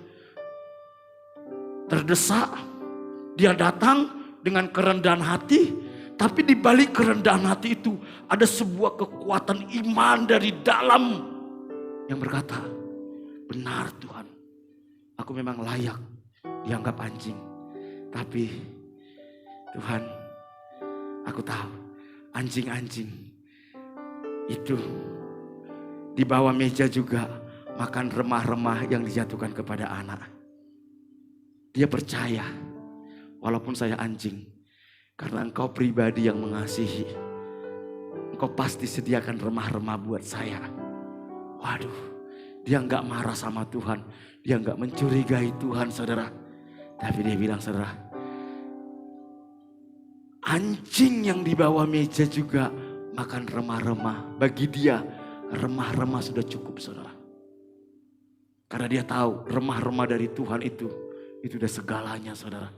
[SPEAKER 3] terdesak. Dia datang dengan kerendahan hati. Tapi di balik kerendahan hati itu ada sebuah kekuatan iman dari dalam yang berkata, benar Tuhan, aku memang layak dianggap anjing. Tapi Tuhan, aku tahu anjing-anjing itu di bawah meja juga makan remah-remah yang dijatuhkan kepada anak. Dia percaya walaupun saya anjing, karena engkau pribadi yang mengasihi, engkau pasti sediakan remah-remah buat saya. Waduh, dia nggak marah sama Tuhan, dia nggak mencurigai Tuhan, saudara. Tapi dia bilang, saudara, anjing yang di bawah meja juga makan remah-remah. Bagi dia remah-remah sudah cukup, saudara. Karena dia tahu remah-remah dari Tuhan itu udah segalanya, saudara.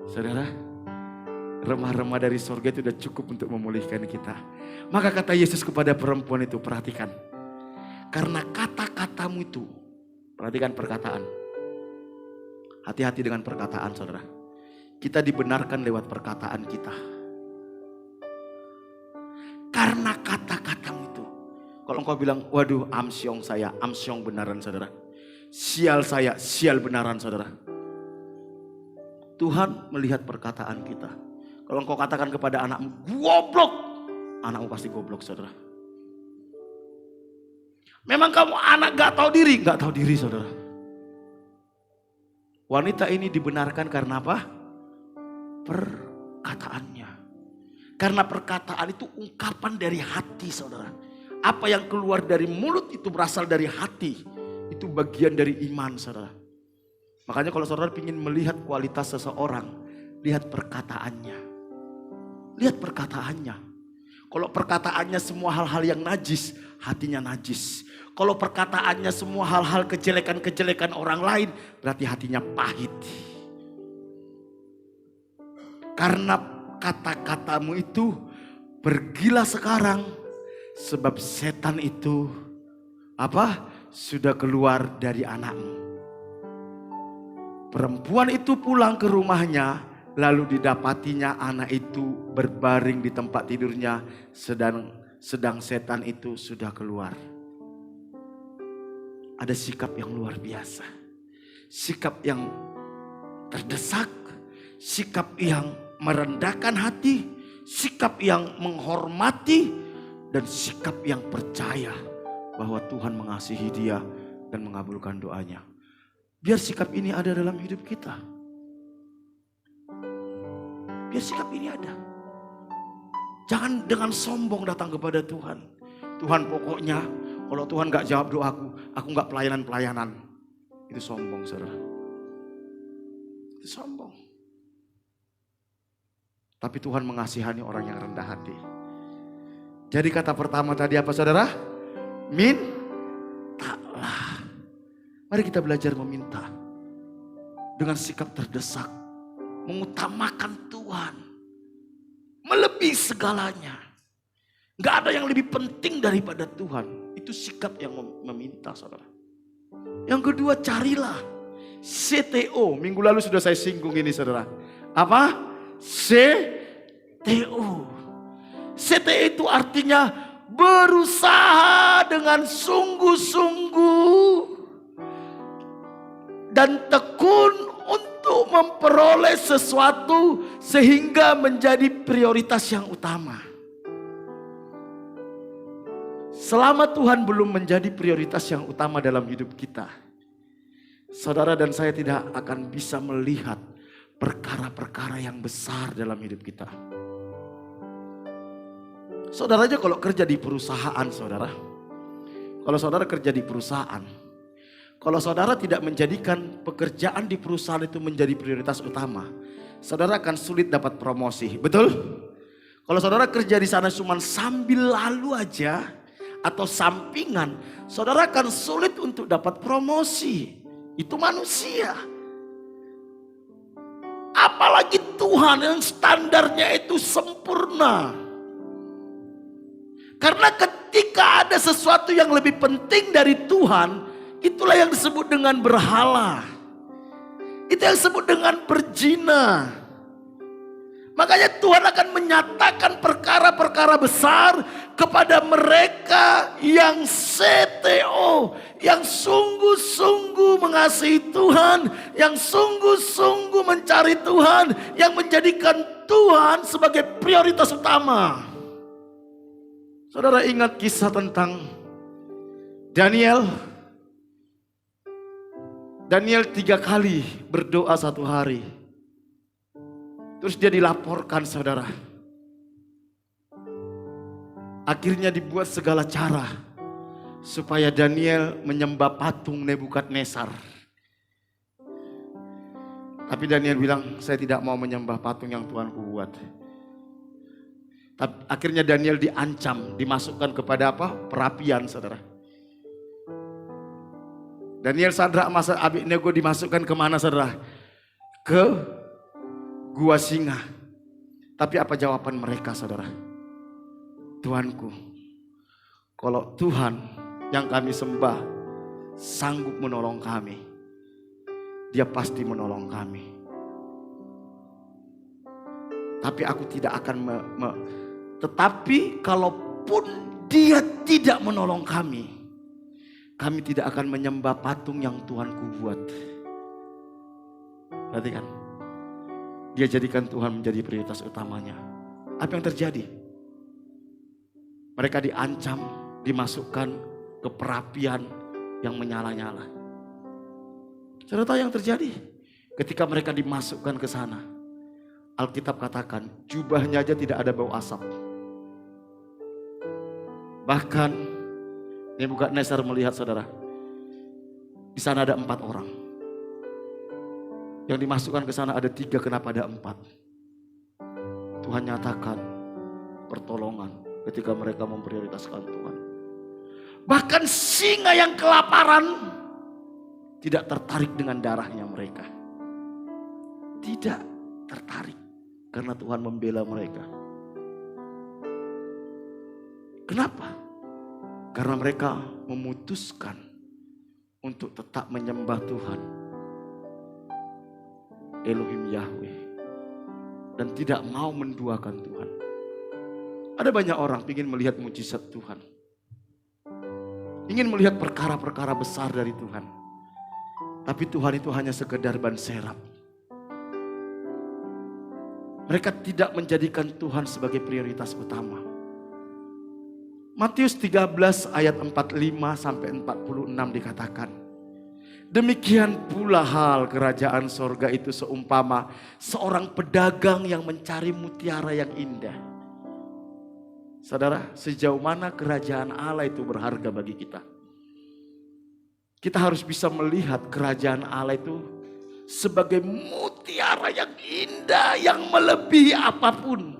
[SPEAKER 3] Saudara, remah-remah dari sorga itu udah cukup untuk memulihkan kita. Maka kata Yesus kepada perempuan itu, perhatikan. Karena kata-katamu itu, perhatikan perkataan. Hati-hati dengan perkataan, saudara. Kita dibenarkan lewat perkataan kita. Karena kata-katamu itu. Kalau engkau bilang, waduh amsyong saya, amsyong benaran saudara. Sial saya, sial benaran saudara. Tuhan melihat perkataan kita. Kalau engkau katakan kepada anakmu, goblok. Anakmu pasti goblok saudara. Memang kamu anak gak tahu diri saudara.
[SPEAKER 4] Wanita ini dibenarkan karena apa? Perkataannya. Karena perkataan itu ungkapan dari hati, saudara. Apa yang keluar dari mulut itu berasal dari hati. Itu bagian dari iman, saudara. Makanya kalau saudara ingin melihat kualitas seseorang, lihat perkataannya. Lihat perkataannya. Kalau perkataannya semua hal-hal yang najis, hatinya najis. Kalau perkataannya semua hal-hal kejelekan-kejelekan orang lain, berarti hatinya pahit. Karena kata-katamu itu, pergilah sekarang, sebab setan itu sudah keluar dari anakmu. Perempuan itu pulang ke rumahnya, lalu didapatinya anak itu berbaring di tempat tidurnya, sedang setan itu sudah keluar. Ada sikap yang luar biasa. Sikap yang terdesak, sikap yang merendahkan hati, sikap yang menghormati, dan sikap yang percaya bahwa Tuhan mengasihi dia dan mengabulkan doanya. Biar sikap ini ada dalam hidup kita. Biar sikap ini ada. Jangan dengan sombong datang kepada Tuhan. Tuhan, pokoknya kalau Tuhan gak jawab doaku, aku gak pelayanan-pelayanan. Itu sombong, saudara. Itu sombong. Tapi Tuhan mengasihani orang yang rendah hati. Jadi kata pertama tadi apa, saudara? Mintalah. Mari kita belajar meminta. Dengan sikap terdesak. Mengutamakan Tuhan. Melebihi segalanya. Gak ada yang lebih penting daripada Tuhan. Itu sikap yang meminta, saudara. Yang kedua, carilah. CTO. Minggu lalu sudah saya singgung ini, saudara. Apa? CTO. CTO itu artinya berusaha dengan sungguh-sungguh dan tekun untuk memperoleh sesuatu sehingga menjadi prioritas yang utama. Selama Tuhan belum menjadi prioritas yang utama dalam hidup kita, saudara dan saya tidak akan bisa melihat perkara-perkara yang besar dalam hidup kita. Saudara aja kalau kerja di perusahaan, saudara. Kalau saudara kerja di perusahaan, kalau saudara tidak menjadikan pekerjaan di perusahaan itu menjadi prioritas utama, saudara akan sulit dapat promosi, betul? Kalau saudara kerja di sana cuma sambil lalu aja atau sampingan, saudara akan sulit untuk dapat promosi. Itu manusia. Apalagi Tuhan yang standarnya itu sempurna. Karena ketika ada sesuatu yang lebih penting dari Tuhan, itulah yang disebut dengan berhala. Itu yang disebut dengan berzina. Makanya Tuhan akan menyatakan perkara-perkara besar kepada mereka yang CTO, yang sungguh-sungguh mengasihi Tuhan, yang sungguh-sungguh mencari Tuhan, yang menjadikan Tuhan sebagai prioritas utama. Saudara ingat kisah tentang Daniel? Daniel 3 kali berdoa satu hari. Terus dia dilaporkan, saudara. Akhirnya dibuat segala cara supaya Daniel menyembah patung Nebukadnezar. Tapi Daniel bilang, saya tidak mau menyembah patung yang Tuhanku buat. Tapi akhirnya Daniel diancam, dimasukkan kepada apa? Perapian, saudara. Daniel, Sadrak, Mesak, Abednego dimasukkan kemana, saudara? Ke gua singa. Tapi apa jawaban mereka, saudara? Tuanku, kalau Tuhan yang kami sembah sanggup menolong kami, Dia pasti menolong kami. Tapi aku tidak akan tetapi kalaupun Dia tidak menolong kami, kami tidak akan menyembah patung yang Tuhanku buat. Perhatikan, dia jadikan Tuhan menjadi prioritas utamanya. Apa yang terjadi? Mereka diancam, dimasukkan ke perapian yang menyala-nyala. Saudara tahu yang terjadi? Ketika mereka dimasukkan ke sana, Alkitab katakan jubahnya aja tidak ada bau asap. Bahkan Nebukadnezar melihat, saudara, di sana ada 4 orang. Yang dimasukkan ke sana ada 3, kenapa ada 4? Tuhan nyatakan pertolongan ketika mereka memprioritaskan Tuhan. Bahkan singa yang kelaparan tidak tertarik dengan darahnya mereka. Tidak tertarik karena Tuhan membela mereka. Kenapa? Karena mereka memutuskan untuk tetap menyembah Tuhan, Elohim Yahweh, dan tidak mau menduakan Tuhan. Ada banyak orang ingin melihat mujizat Tuhan, ingin melihat perkara-perkara besar dari Tuhan, tapi Tuhan itu hanya sekedar ban serap. Mereka tidak menjadikan Tuhan sebagai prioritas utama. Matius 13 ayat 45 sampai 46 dikatakan, demikian pula hal kerajaan sorga itu seumpama seorang pedagang yang mencari mutiara yang indah. Saudara, sejauh mana kerajaan Allah itu berharga bagi kita? Kita harus bisa melihat kerajaan Allah itu sebagai mutiara yang indah, yang melebihi apapun.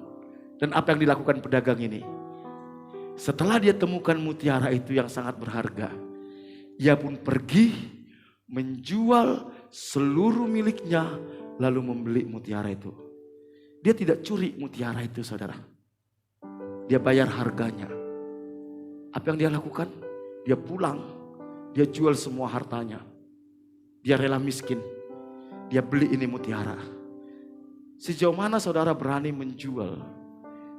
[SPEAKER 4] Dan apa yang dilakukan pedagang ini? Setelah dia temukan mutiara itu yang sangat berharga, ia pun pergi menjual seluruh miliknya lalu membeli mutiara itu. Dia tidak curi mutiara itu, saudara. Dia bayar harganya. Apa yang dia lakukan? Dia pulang, dia jual semua hartanya. Dia rela miskin, dia beli ini mutiara. Sejauh mana saudara berani menjual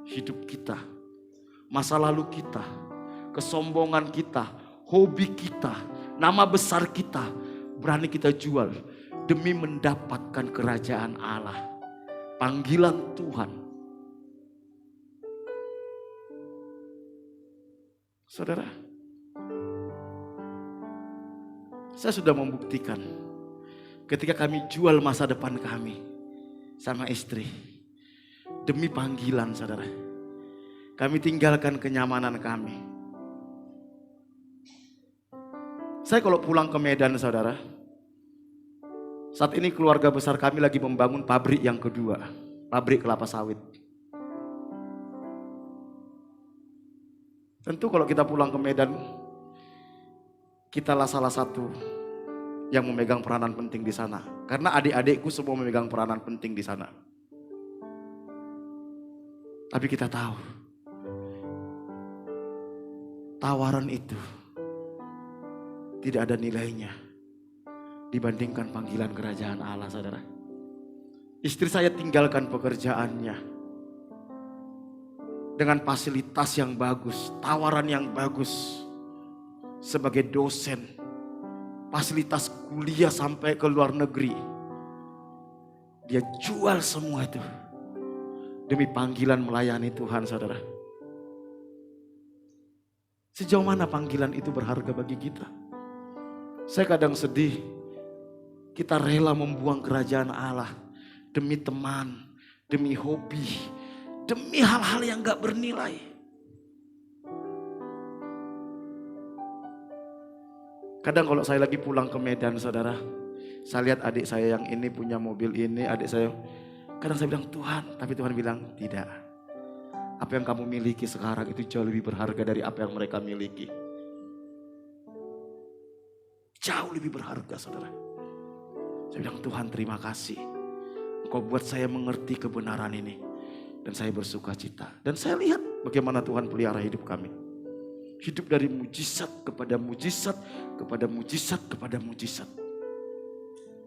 [SPEAKER 4] hidup kita, masa lalu kita, kesombongan kita, hobi kita, nama besar kita, berani kita jual demi mendapatkan kerajaan Allah, panggilan Tuhan. Saudara, saya sudah membuktikan ketika kami jual masa depan kami sama istri demi panggilan, saudara. Kami tinggalkan kenyamanan kami. Saya kalau pulang ke Medan, saudara, saat ini keluarga besar kami lagi membangun pabrik yang kedua, pabrik kelapa sawit. Tentu kalau kita pulang ke Medan, kitalah salah satu yang memegang peranan penting di sana. Karena adik-adikku semua memegang peranan penting di sana. Tapi kita tahu, tawaran itu tidak ada nilainya dibandingkan panggilan kerajaan Allah, saudara. Istri saya tinggalkan pekerjaannya dengan fasilitas yang bagus, tawaran yang bagus sebagai dosen, fasilitas kuliah sampai ke luar negeri. Dia jual semua itu demi panggilan melayani Tuhan, saudara. Sejauh mana panggilan itu berharga bagi kita? Saya kadang sedih, kita rela membuang kerajaan Allah demi teman, demi hobi, demi hal-hal yang gak bernilai. Kadang kalau saya lagi pulang ke Medan, saudara, saya lihat adik saya yang ini punya mobil ini, adik saya, kadang saya bilang Tuhan, tapi Tuhan bilang tidak. Apa yang kamu miliki sekarang itu jauh lebih berharga dari apa yang mereka miliki. Jauh lebih berharga, saudara. Saya bilang Tuhan, terima kasih. Engkau buat saya mengerti kebenaran ini. Dan saya bersuka cita. Dan saya lihat bagaimana Tuhan pelihara hidup kami. Hidup dari mujizat kepada mujizat, kepada mujizat, kepada mujizat.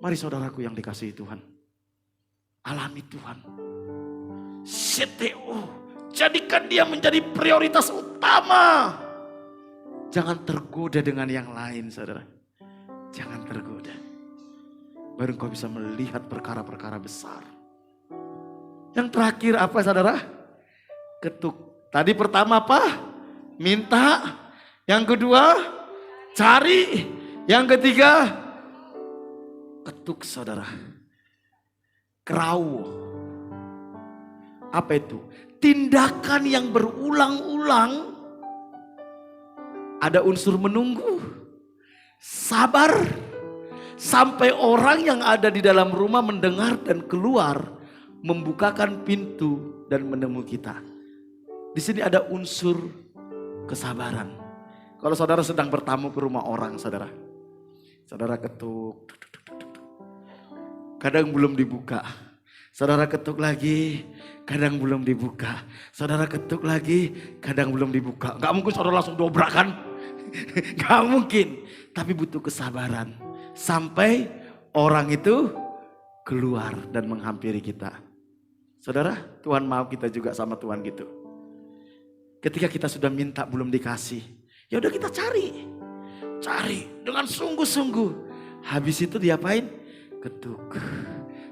[SPEAKER 4] Mari saudaraku yang dikasihi Tuhan, alami Tuhan. CTO, jadikan dia menjadi prioritas utama. Jangan tergoda dengan yang lain, saudara. Jangan tergoda. Baru engkau bisa melihat perkara-perkara besar. Yang terakhir apa, saudara? Ketuk. Tadi pertama apa? Minta. Yang kedua, cari. Yang ketiga, ketuk, saudara. Krawo. Apa itu? Tindakan yang berulang-ulang. Ada unsur menunggu, sabar, sampai orang yang ada di dalam rumah mendengar dan keluar, membukakan pintu dan menemui kita. Di sini ada unsur kesabaran. Kalau saudara sedang bertamu ke rumah orang, saudara ketuk, kadang belum dibuka. Saudara ketuk lagi, kadang belum dibuka. Saudara ketuk lagi, kadang belum dibuka. Gak mungkin saudara langsung dobrak kan? Gak mungkin. Tapi butuh kesabaran. Sampai orang itu keluar dan menghampiri kita. Saudara, Tuhan mau kita juga sama Tuhan gitu. Ketika kita sudah minta belum dikasih, ya udah kita cari dengan sungguh-sungguh. Habis itu diapain? Ketuk.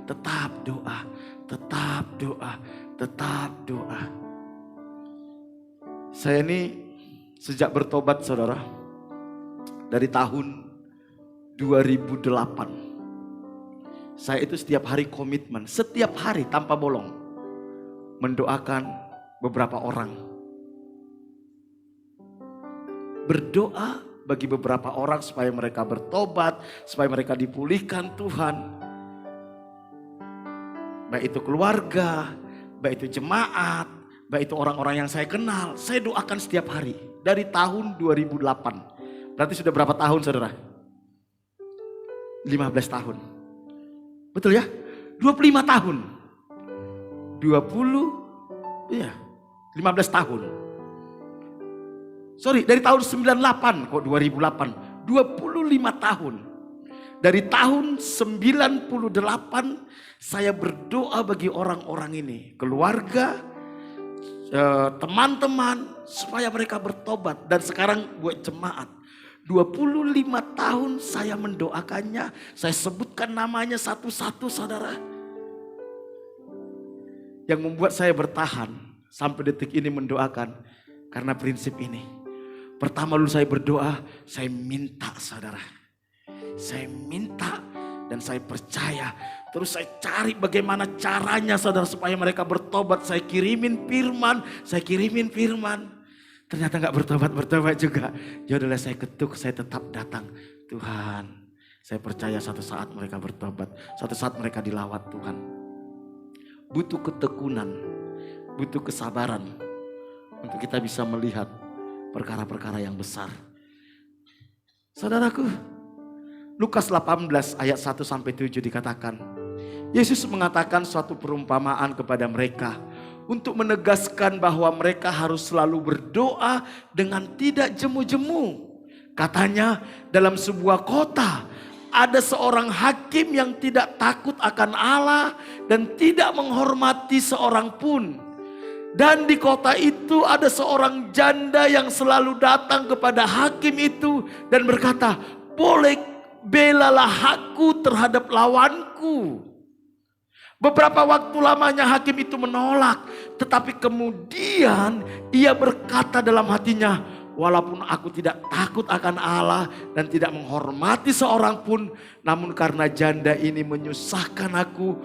[SPEAKER 4] Tetap doa, tetap doa, tetap doa. Saya ini sejak bertobat saudara, dari tahun 2008. Saya itu setiap hari komitmen, setiap hari tanpa bolong, mendoakan beberapa orang. Berdoa bagi beberapa orang supaya mereka bertobat, supaya mereka dipulihkan Tuhan. Baik itu keluarga, baik itu jemaat, baik itu orang-orang yang saya kenal. Saya doakan setiap hari dari tahun 2008. Berarti sudah berapa tahun saudara? 15 tahun. Betul ya? 25 tahun. 15 tahun. Sorry, dari tahun 98 kok 2008. 25 tahun. Dari tahun 98 saya berdoa bagi orang-orang ini. Keluarga, teman-teman supaya mereka bertobat. Dan sekarang buat jemaat. 25 tahun saya mendoakannya. Saya sebutkan namanya satu-satu saudara. Yang membuat saya bertahan sampai detik ini mendoakan. Karena prinsip ini. Pertama dulu saya berdoa, saya minta saudara. Saya minta dan saya percaya. Terus saya cari bagaimana caranya saudara supaya mereka bertobat. Saya kirimin firman. Ternyata gak bertobat juga. Yaudahlah saya ketuk, saya tetap datang. Tuhan, saya percaya satu saat mereka bertobat. Satu saat mereka dilawat Tuhan. Butuh ketekunan, butuh kesabaran. Untuk kita bisa melihat perkara-perkara yang besar. Saudaraku, Lukas 18 ayat 1-7 dikatakan, Yesus mengatakan suatu perumpamaan kepada mereka untuk menegaskan bahwa mereka harus selalu berdoa dengan tidak jemu-jemu. Katanya dalam sebuah kota ada seorang hakim yang tidak takut akan Allah dan tidak menghormati seorang pun. Dan di kota itu ada seorang janda yang selalu datang kepada hakim itu dan berkata, belalah aku terhadap lawanku. Beberapa waktu lamanya hakim itu menolak. Tetapi kemudian ia berkata dalam hatinya, walaupun aku tidak takut akan Allah dan tidak menghormati seorang pun, namun karena janda ini menyusahkan aku,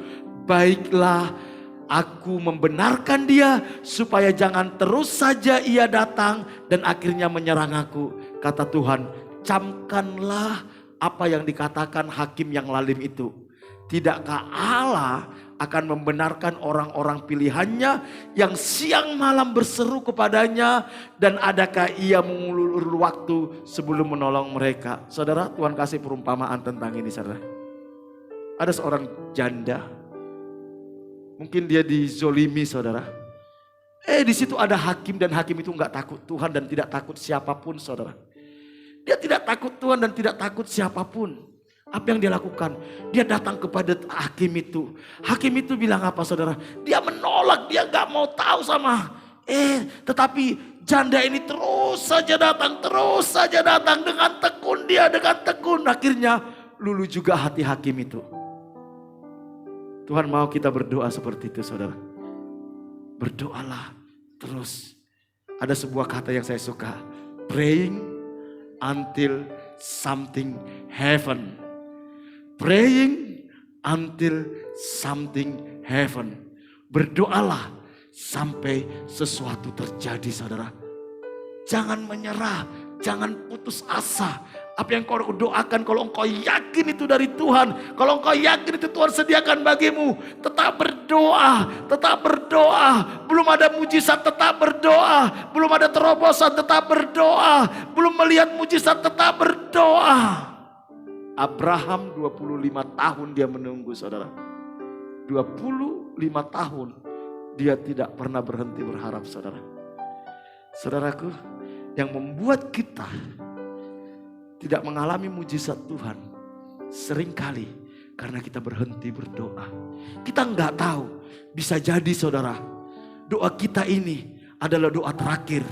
[SPEAKER 4] baiklah aku membenarkan dia supaya jangan terus saja ia datang dan akhirnya menyerang aku. Kata Tuhan, camkanlah apa yang dikatakan hakim yang lalim itu. Tidakkah Allah akan membenarkan orang-orang pilihannya yang siang malam berseru kepadanya, dan adakah ia mengulur waktu sebelum menolong mereka? Saudara, Tuhan kasih perumpamaan tentang ini saudara. Ada seorang janda, mungkin dia dizolimi saudara. Di situ ada hakim dan hakim itu nggak takut Tuhan dan tidak takut siapapun saudara. Dia tidak takut Tuhan dan tidak takut siapapun. Apa yang dia lakukan? Dia datang kepada hakim itu. Hakim itu bilang apa saudara? Dia menolak, dia gak mau tahu sama. Tetapi janda ini terus saja datang dengan tekun dia, dengan tekun. Akhirnya luluh juga hati hakim itu. Tuhan mau kita berdoa seperti itu saudara. Berdoalah terus. Ada sebuah kata yang saya suka. Praying until something happen. Praying until something happen. Berdoalah sampai sesuatu terjadi, saudara. Jangan menyerah, jangan putus asa. Apa yang kau doakan, kalau engkau yakin itu dari Tuhan, kalau engkau yakin itu Tuhan sediakan bagimu, tetap berdoa, tetap berdoa. Belum ada mujizat, tetap berdoa. Belum ada terobosan, tetap berdoa. Belum melihat mujizat, tetap berdoa. Abraham 25 tahun dia menunggu, saudara. 25 tahun dia tidak pernah berhenti berharap, saudara. Saudaraku, yang membuat kita tidak mengalami mujizat Tuhan seringkali karena kita berhenti berdoa. Kita nggak tahu, bisa jadi saudara, doa kita ini adalah doa terakhir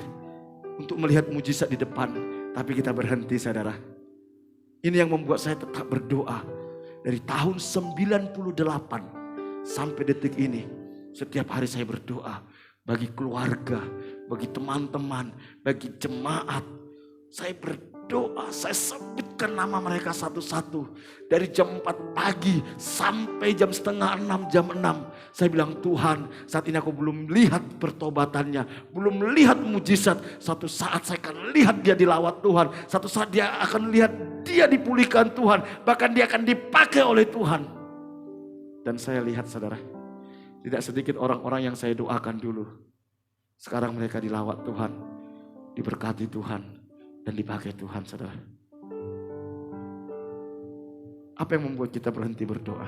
[SPEAKER 4] untuk melihat mujizat di depan, tapi kita berhenti, saudara. Ini yang membuat saya tetap berdoa dari tahun 98 sampai detik ini. Setiap hari saya berdoa bagi keluarga, bagi teman-teman, bagi jemaat. Saya berdoa, saya sebutkan nama mereka satu-satu. Dari jam 4 pagi sampai jam setengah 6, jam 6. Saya bilang, Tuhan, saat ini aku belum lihat pertobatannya, belum lihat mujizat. Satu saat saya akan lihat dia dilawat Tuhan. Satu saat dia akan lihat dia dipulihkan Tuhan. Bahkan dia akan dipakai oleh Tuhan. Dan saya lihat, saudara, tidak sedikit orang-orang yang saya doakan dulu. Sekarang mereka dilawat Tuhan, diberkati Tuhan, dan dipakai Tuhan, saudara. Apa yang membuat kita berhenti berdoa?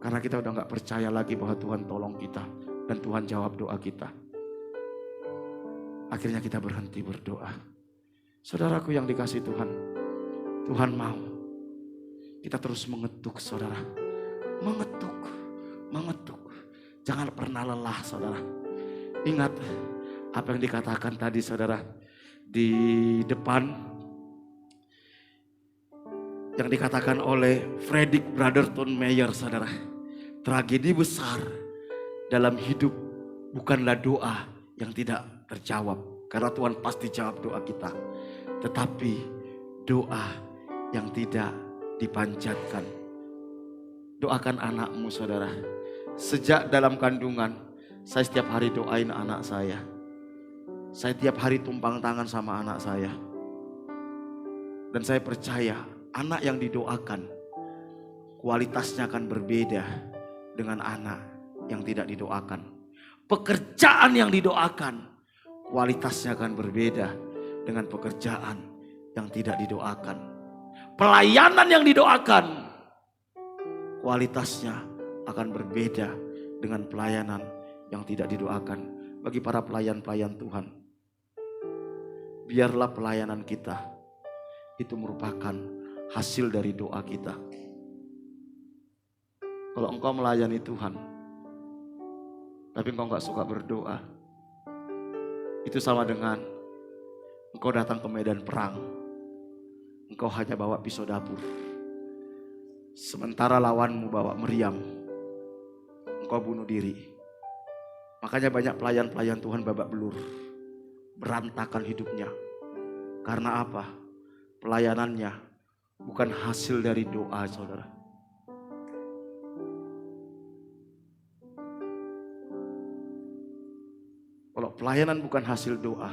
[SPEAKER 4] Karena kita udah gak percaya lagi bahwa Tuhan tolong kita dan Tuhan jawab doa kita. Akhirnya kita berhenti berdoa. Saudaraku yang dikasih Tuhan, Tuhan mau kita terus mengetuk, saudara. Mengetuk. Jangan pernah lelah, saudara. Ingat apa yang dikatakan tadi, saudara. Di depan yang dikatakan oleh Frederick Brotherton Mayer, saudara. Tragedi besar dalam hidup bukanlah doa yang tidak terjawab, karena Tuhan pasti jawab doa kita. Tetapi doa yang tidak dipanjatkan. Doakan anakmu, saudara. Sejak dalam kandungan, saya setiap hari doain anak saya. Saya tiap hari tumpang tangan sama anak saya. Dan saya percaya anak yang didoakan kualitasnya akan berbeda dengan anak yang tidak didoakan. Pekerjaan yang didoakan kualitasnya akan berbeda dengan pekerjaan yang tidak didoakan. Pelayanan yang didoakan kualitasnya akan berbeda dengan pelayanan yang tidak didoakan. Bagi para pelayan-pelayan Tuhan, biarlah pelayanan kita itu merupakan hasil dari doa kita. Kalau engkau melayani Tuhan, tapi engkau gak suka berdoa, itu sama dengan engkau datang ke medan perang, engkau hanya bawa pisau dapur. Sementara lawanmu bawa meriam, engkau bunuh diri. Makanya banyak pelayan-pelayan Tuhan babak belur, berantakan hidupnya. Karena apa? Pelayanannya bukan hasil dari doa, saudara. Kalau pelayanan bukan hasil doa,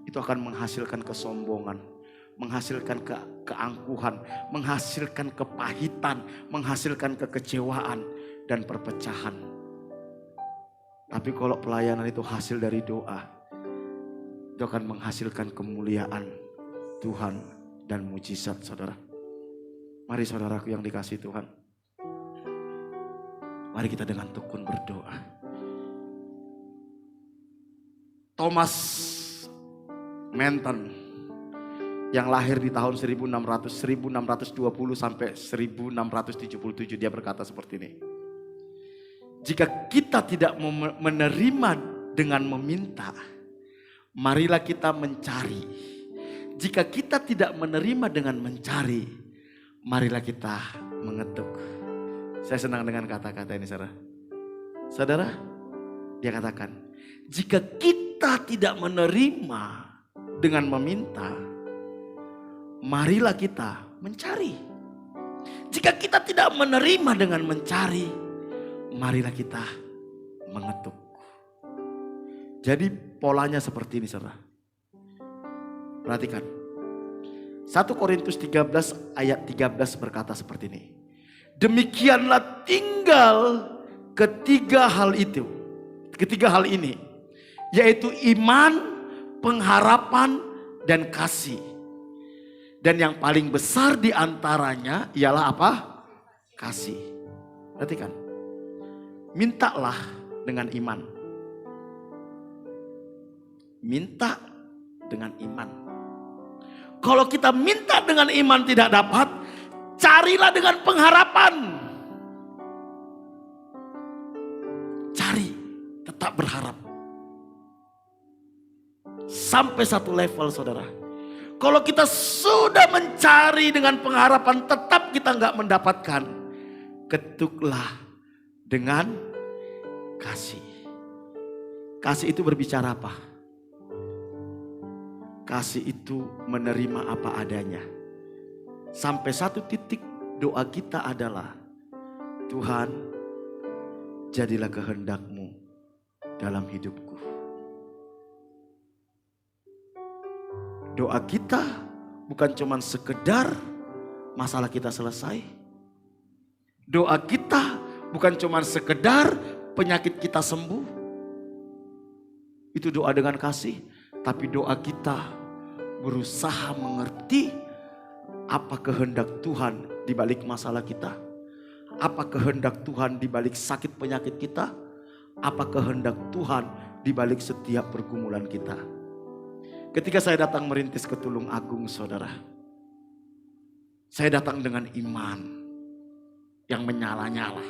[SPEAKER 4] itu akan menghasilkan kesombongan, menghasilkan keangkuhan, menghasilkan kepahitan, menghasilkan kekecewaan dan perpecahan. Tapi kalau pelayanan itu hasil dari doa, itu akan menghasilkan kemuliaan Tuhan dan mujizat, saudara. Mari saudaraku yang dikasih Tuhan, mari kita dengan tekun berdoa. Thomas Manton yang lahir di tahun 1620 sampai 1677, dia berkata seperti ini. Jika kita tidak menerima dengan meminta, marilah kita mencari. Jika kita tidak menerima dengan mencari, marilah kita mengetuk. Saya senang dengan kata-kata ini, saudara. Saudara, dia katakan, jika kita tidak menerima dengan meminta, marilah kita mencari. Jika kita tidak menerima dengan mencari, marilah kita mengetuk. Jadi polanya seperti ini, saudara. Perhatikan. 1 Korintus 13 ayat 13 berkata seperti ini. Demikianlah tinggal ketiga hal ini, yaitu iman, pengharapan, dan kasih. Dan yang paling besar di antaranya ialah apa? Kasih. Perhatikan. Mintalah dengan iman. Minta dengan iman. Kalau kita minta dengan iman tidak dapat, carilah dengan pengharapan. Cari, tetap berharap. Sampai satu level, saudara. Kalau kita sudah mencari dengan pengharapan tetap kita nggak mendapatkan, ketuklah dengan kasih. Kasih itu berbicara apa? Kasih itu menerima apa adanya. Sampai satu titik doa kita adalah, Tuhan, jadilah kehendak-Mu dalam hidupku. Doa kita bukan cuma sekedar masalah kita selesai. Doa kita bukan cuma sekedar penyakit kita sembuh. Itu doa dengan kasih. Tapi doa kita berusaha mengerti apa kehendak Tuhan di balik masalah kita. Apa kehendak Tuhan di balik sakit penyakit kita. Apa kehendak Tuhan di balik setiap pergumulan kita. Ketika saya datang merintis ke Tulung Agung, saudara, saya datang dengan iman yang menyala-nyala.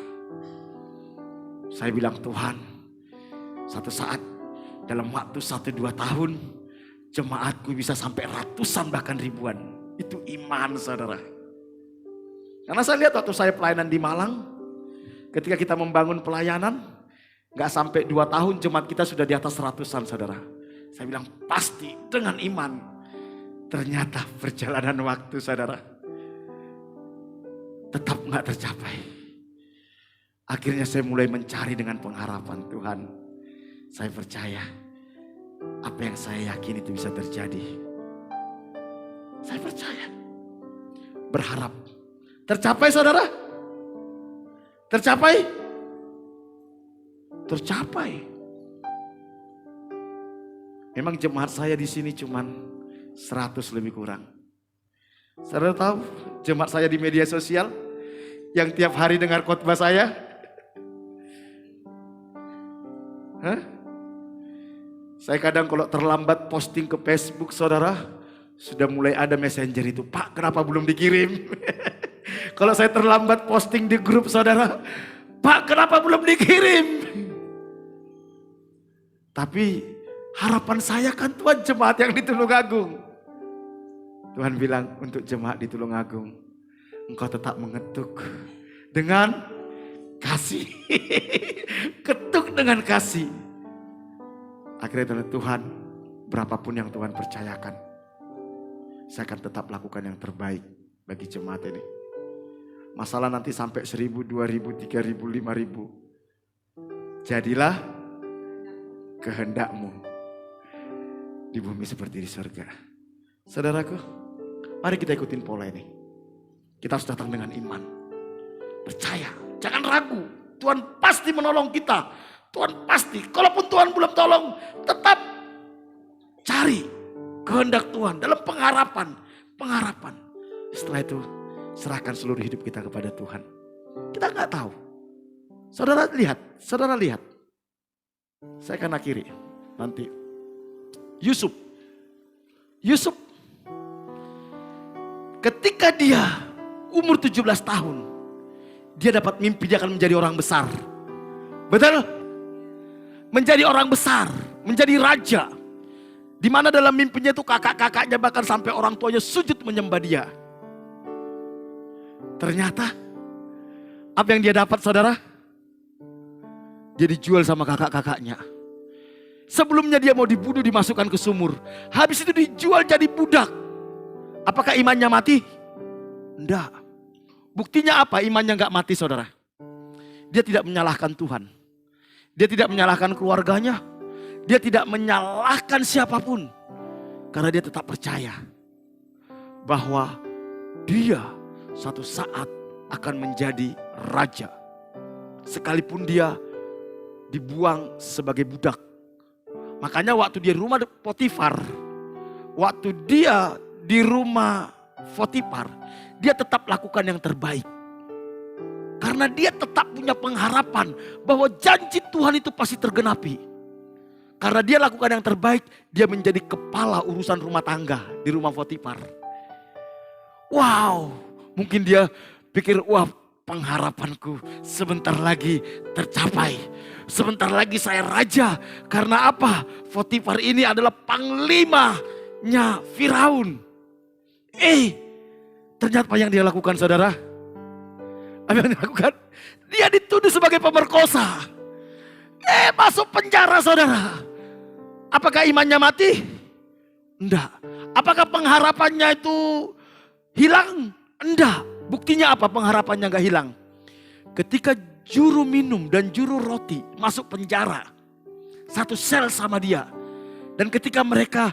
[SPEAKER 4] Saya bilang, Tuhan, satu saat dalam waktu 1-2 tahun jemaatku bisa sampai ratusan bahkan ribuan. Itu iman, saudara. Karena saya lihat waktu saya pelayanan di Malang, ketika kita membangun pelayanan, gak sampai 2 tahun jemaat kita sudah di atas ratusan, saudara. Saya bilang pasti dengan iman. Ternyata perjalanan waktu, saudara, tetap gak tercapai. Akhirnya saya mulai mencari dengan pengharapan, Tuhan, saya percaya apa yang saya yakin itu bisa terjadi. Saya percaya. Berharap. Tercapai, saudara? Tercapai? Tercapai. Memang jemaat saya di sini cuman 100 lebih kurang. Saudara tahu jemaat saya di media sosial yang tiap hari dengar khotbah saya? Hah? Saya kadang kalau terlambat posting ke Facebook, saudara, sudah mulai ada messenger itu. Pak, kenapa belum dikirim? Kalau saya terlambat posting di grup, saudara, Pak, kenapa belum dikirim? Tapi harapan saya kan Tuhan, jemaat yang di Tulungagung. Tuhan bilang untuk jemaat di Tulungagung, engkau tetap mengetuk dengan kasih. Ketuk dengan kasih. Akhirnya Tuhan, berapapun yang Tuhan percayakan, saya akan tetap lakukan yang terbaik bagi jemaat ini. Masalah nanti sampai 1.000, 2.000, 3.000, 5.000. Jadilah kehendak-Mu di bumi seperti di surga. Saudaraku, mari kita ikutin pola ini. Kita harus datang dengan iman. Percaya, jangan ragu. Tuhan pasti menolong kita. Tuhan pasti, kalaupun Tuhan belum tolong, tetap cari kehendak Tuhan dalam pengharapan. Setelah itu, serahkan seluruh hidup kita kepada Tuhan. Kita nggak tahu. Saudara lihat. Saya akan akhiri nanti. Yusuf, ketika dia umur 17 tahun, dia dapat mimpi dia akan menjadi orang besar. Betul? Menjadi orang besar, menjadi raja. Di mana dalam mimpinya itu kakak-kakaknya bahkan sampai orang tuanya sujud menyembah dia. Ternyata apa yang dia dapat, saudara? Dia dijual sama kakak-kakaknya. Sebelumnya dia mau dibunuh, dimasukkan ke sumur. Habis itu dijual jadi budak. Apakah imannya mati? Enggak. Buktinya apa? Imannya gak mati saudara. Dia tidak menyalahkan Tuhan. Dia tidak menyalahkan keluarganya. Dia tidak menyalahkan siapapun. Karena dia tetap percaya bahwa dia suatu saat akan menjadi raja. Sekalipun dia dibuang sebagai budak. Makanya waktu dia rumah Potifar, waktu dia di rumah Potifar, dia tetap lakukan yang terbaik. Karena dia tetap punya pengharapan bahwa janji Tuhan itu pasti tergenapi. Karena dia lakukan yang terbaik, dia menjadi kepala urusan rumah tangga di rumah Potifar. Wow, mungkin dia pikir, wah, pengharapanku sebentar lagi tercapai. Sebentar lagi saya raja. Karena apa? Potifar ini adalah panglimanya Firaun. Ternyata apa yang dia lakukan saudara? Apa yang dia lakukan? Dia dituduh sebagai pemerkosa. Masuk penjara saudara. Apakah imannya mati? Enggak. Apakah pengharapannya itu hilang? Enggak. Buktinya apa pengharapannya gak hilang? Ketika juru minum dan juru roti masuk penjara. Satu sel sama dia. Dan ketika mereka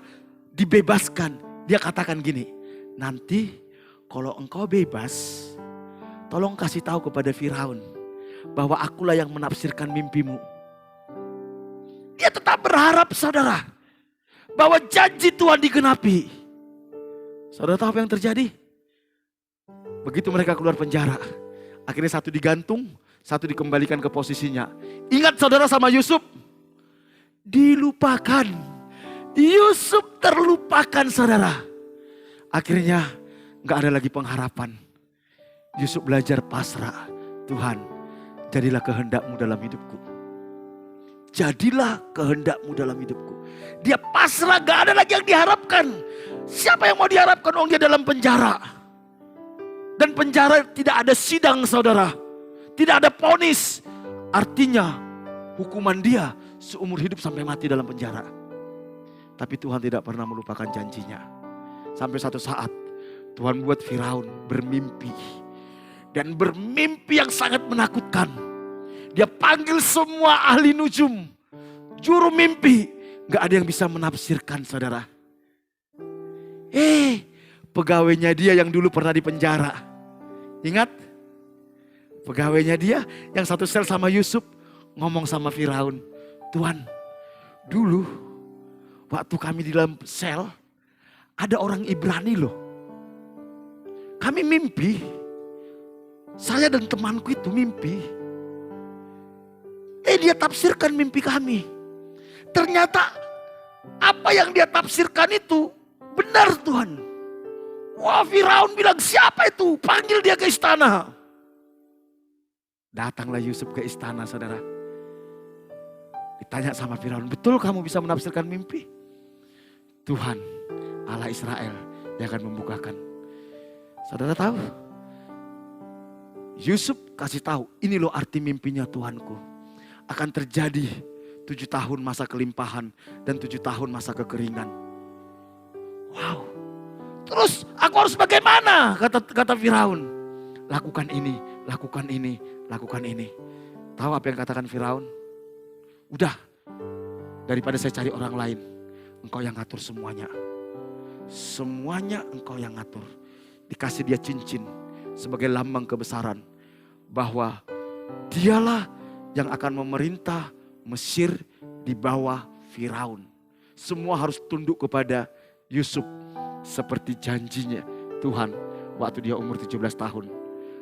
[SPEAKER 4] dibebaskan, dia katakan gini, nanti kalau engkau bebas, tolong kasih tahu kepada Firaun bahwa akulah yang menafsirkan mimpimu. Dia tetap berharap saudara, bahwa janji Tuhan digenapi. Saudara tahu apa yang terjadi? Begitu mereka keluar penjara, akhirnya satu digantung, satu dikembalikan ke posisinya. Ingat saudara sama Yusuf? Dilupakan. Yusuf terlupakan saudara. Akhirnya gak ada lagi pengharapan. Yusuf belajar pasrah. Tuhan, jadilah kehendak-Mu dalam hidupku. Jadilah kehendak-Mu dalam hidupku. Dia pasrah, gak ada lagi yang diharapkan. Siapa yang mau diharapkan? Dia dalam penjara. Dan penjara tidak ada sidang saudara. Tidak ada vonis. Artinya hukuman dia seumur hidup sampai mati dalam penjara. Tapi Tuhan tidak pernah melupakan janjinya. Sampai satu saat Tuhan buat Firaun bermimpi. Dan bermimpi yang sangat menakutkan. Dia panggil semua ahli nujum. Juru mimpi. Gak ada yang bisa menafsirkan saudara. Pegawainya dia yang dulu pernah di penjara. Ingat? Pegawainya dia yang satu sel sama Yusuf ngomong sama Firaun. Tuhan, dulu waktu kami di dalam sel ada orang Ibrani loh. Kami mimpi. Saya dan temanku itu mimpi. Dia tafsirkan mimpi kami. Ternyata apa yang dia tafsirkan itu benar Tuhan. Wah, Firaun bilang, siapa itu? Panggil dia ke istana. Datanglah Yusuf ke istana saudara. Ditanya sama Firaun, betul kamu bisa menafsirkan mimpi? Tuhan Allah Israel yang akan membukakan. Saudara tahu? Yusuf kasih tahu, ini loh arti mimpinya Tuhanku. Akan terjadi 7 tahun masa kelimpahan dan 7 tahun masa kekeringan. Wow. Terus aku harus bagaimana? Kata Firaun. Lakukan ini, lakukan ini, lakukan ini. Tahu apa yang katakan Firaun? Udah, daripada saya cari orang lain, engkau yang ngatur semuanya. Semuanya engkau yang ngatur. Dikasih dia cincin sebagai lambang kebesaran. Bahwa dialah yang akan memerintah Mesir di bawah Firaun. Semua harus tunduk kepada Yusuf. Seperti janjinya Tuhan waktu dia umur 17 tahun.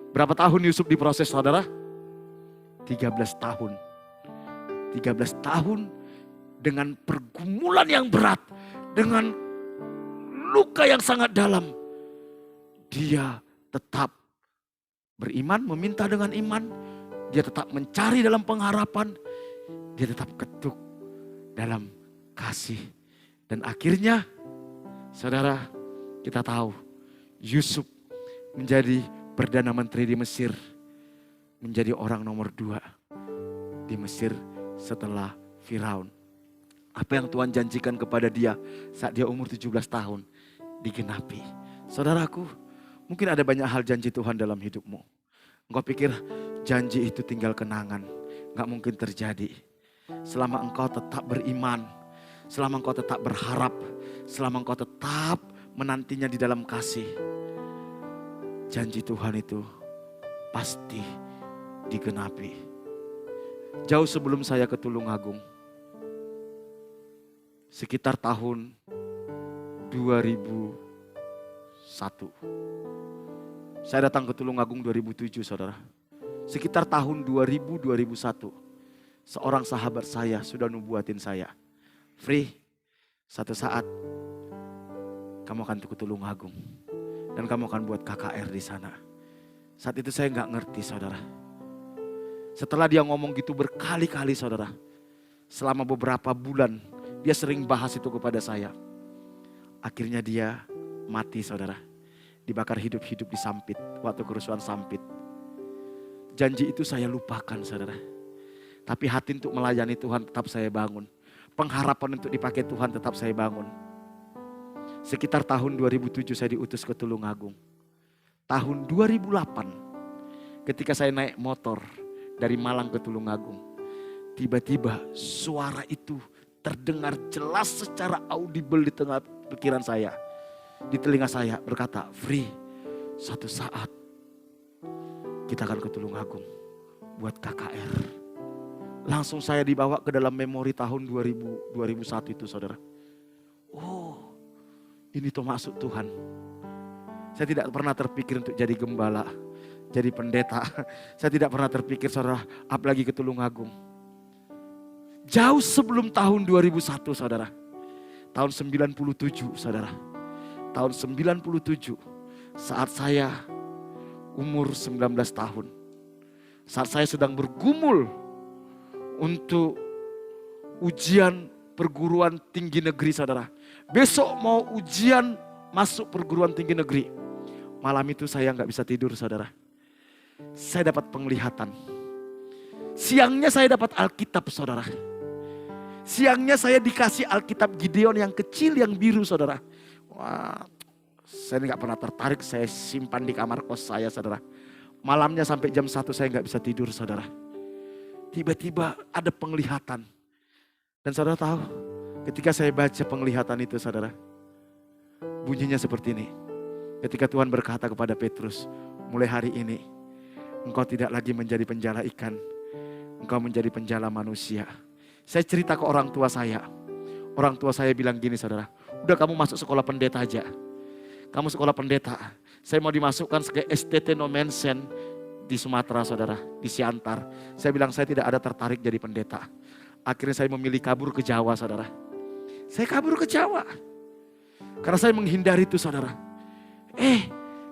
[SPEAKER 4] Berapa tahun Yusuf diproses saudara? 13 tahun. 13 tahun dengan pergumulan yang berat. Dengan luka yang sangat dalam. Dia tetap beriman, meminta dengan iman. Dia tetap mencari dalam pengharapan. Dia tetap ketuk dalam kasih. Dan akhirnya saudara, kita tahu Yusuf menjadi Perdana Menteri di Mesir. Menjadi orang nomor 2 di Mesir setelah Firaun. Apa yang Tuhan janjikan kepada dia saat dia umur 17 tahun digenapi. Saudaraku,
[SPEAKER 3] Mungkin ada banyak hal janji Tuhan dalam hidupmu. Engkau pikir janji itu tinggal kenangan. Gak mungkin terjadi. Selama engkau tetap beriman, selama engkau tetap berharap, selama engkau tetap menantinya di dalam kasih, janji Tuhan itu pasti digenapi. Jauh sebelum saya ke Tulungagung, sekitar tahun 2001. Saya datang ke Tulungagung 2007, saudara. Sekitar tahun 2000-2001, seorang sahabat saya sudah nubuatin saya, Free, satu saat kamu akan ke Tulungagung dan kamu akan buat KKR di sana. Saat itu saya nggak ngerti, saudara. Setelah dia ngomong gitu berkali-kali, saudara, selama beberapa bulan dia sering bahas itu kepada saya. Akhirnya dia mati, saudara. Dibakar hidup-hidup di Sampit, waktu kerusuhan Sampit. Janji itu saya lupakan, saudara. Tapi hati untuk melayani Tuhan tetap saya bangun. Pengharapan untuk dipakai Tuhan tetap saya bangun. Sekitar tahun 2007 saya diutus ke Tulungagung. Tahun 2008 ketika saya naik motor dari Malang ke Tulungagung, tiba-tiba suara itu terdengar jelas secara audible di tengah pikiran saya. Di telinga saya berkata, Free, satu saat kita akan ke Tulungagung buat KKR. Langsung saya dibawa ke dalam memori tahun 2001 itu, saudara. Oh, ini tuh maksud Tuhan. Saya tidak pernah terpikir untuk jadi gembala, jadi pendeta. Saya tidak pernah terpikir, saudara, apalagi ke Tulungagung. Jauh sebelum tahun 2001, saudara. Tahun 97, saudara. Tahun 97, saat saya umur 19 tahun. Saat saya sedang bergumul untuk ujian perguruan tinggi negeri, saudara. Besok mau ujian masuk perguruan tinggi negeri. Malam itu saya nggak bisa tidur, saudara. Saya dapat penglihatan. Siangnya saya dapat Alkitab, saudara. Siangnya saya dikasih Alkitab Gideon yang kecil, yang biru, saudara. Wah, saya nggak pernah tertarik, saya simpan di kamar kos saya, saudara. Malamnya sampai jam 1 saya nggak bisa tidur, saudara. Tiba-tiba ada penglihatan. Dan saudara tahu, ketika saya baca penglihatan itu, saudara, bunyinya seperti ini. Ketika Tuhan berkata kepada Petrus, mulai hari ini, engkau tidak lagi menjadi penjala ikan, engkau menjadi penjala manusia. Saya cerita ke orang tua saya. Orang tua saya bilang gini, saudara, udah kamu masuk sekolah pendeta aja. Kamu sekolah pendeta. Saya mau dimasukkan ke STT Nomensen di Sumatera, saudara, di Siantar. Saya bilang saya tidak ada tertarik jadi pendeta. Akhirnya saya memilih kabur ke Jawa, saudara. Saya kabur ke Jawa. Karena saya menghindari itu, saudara.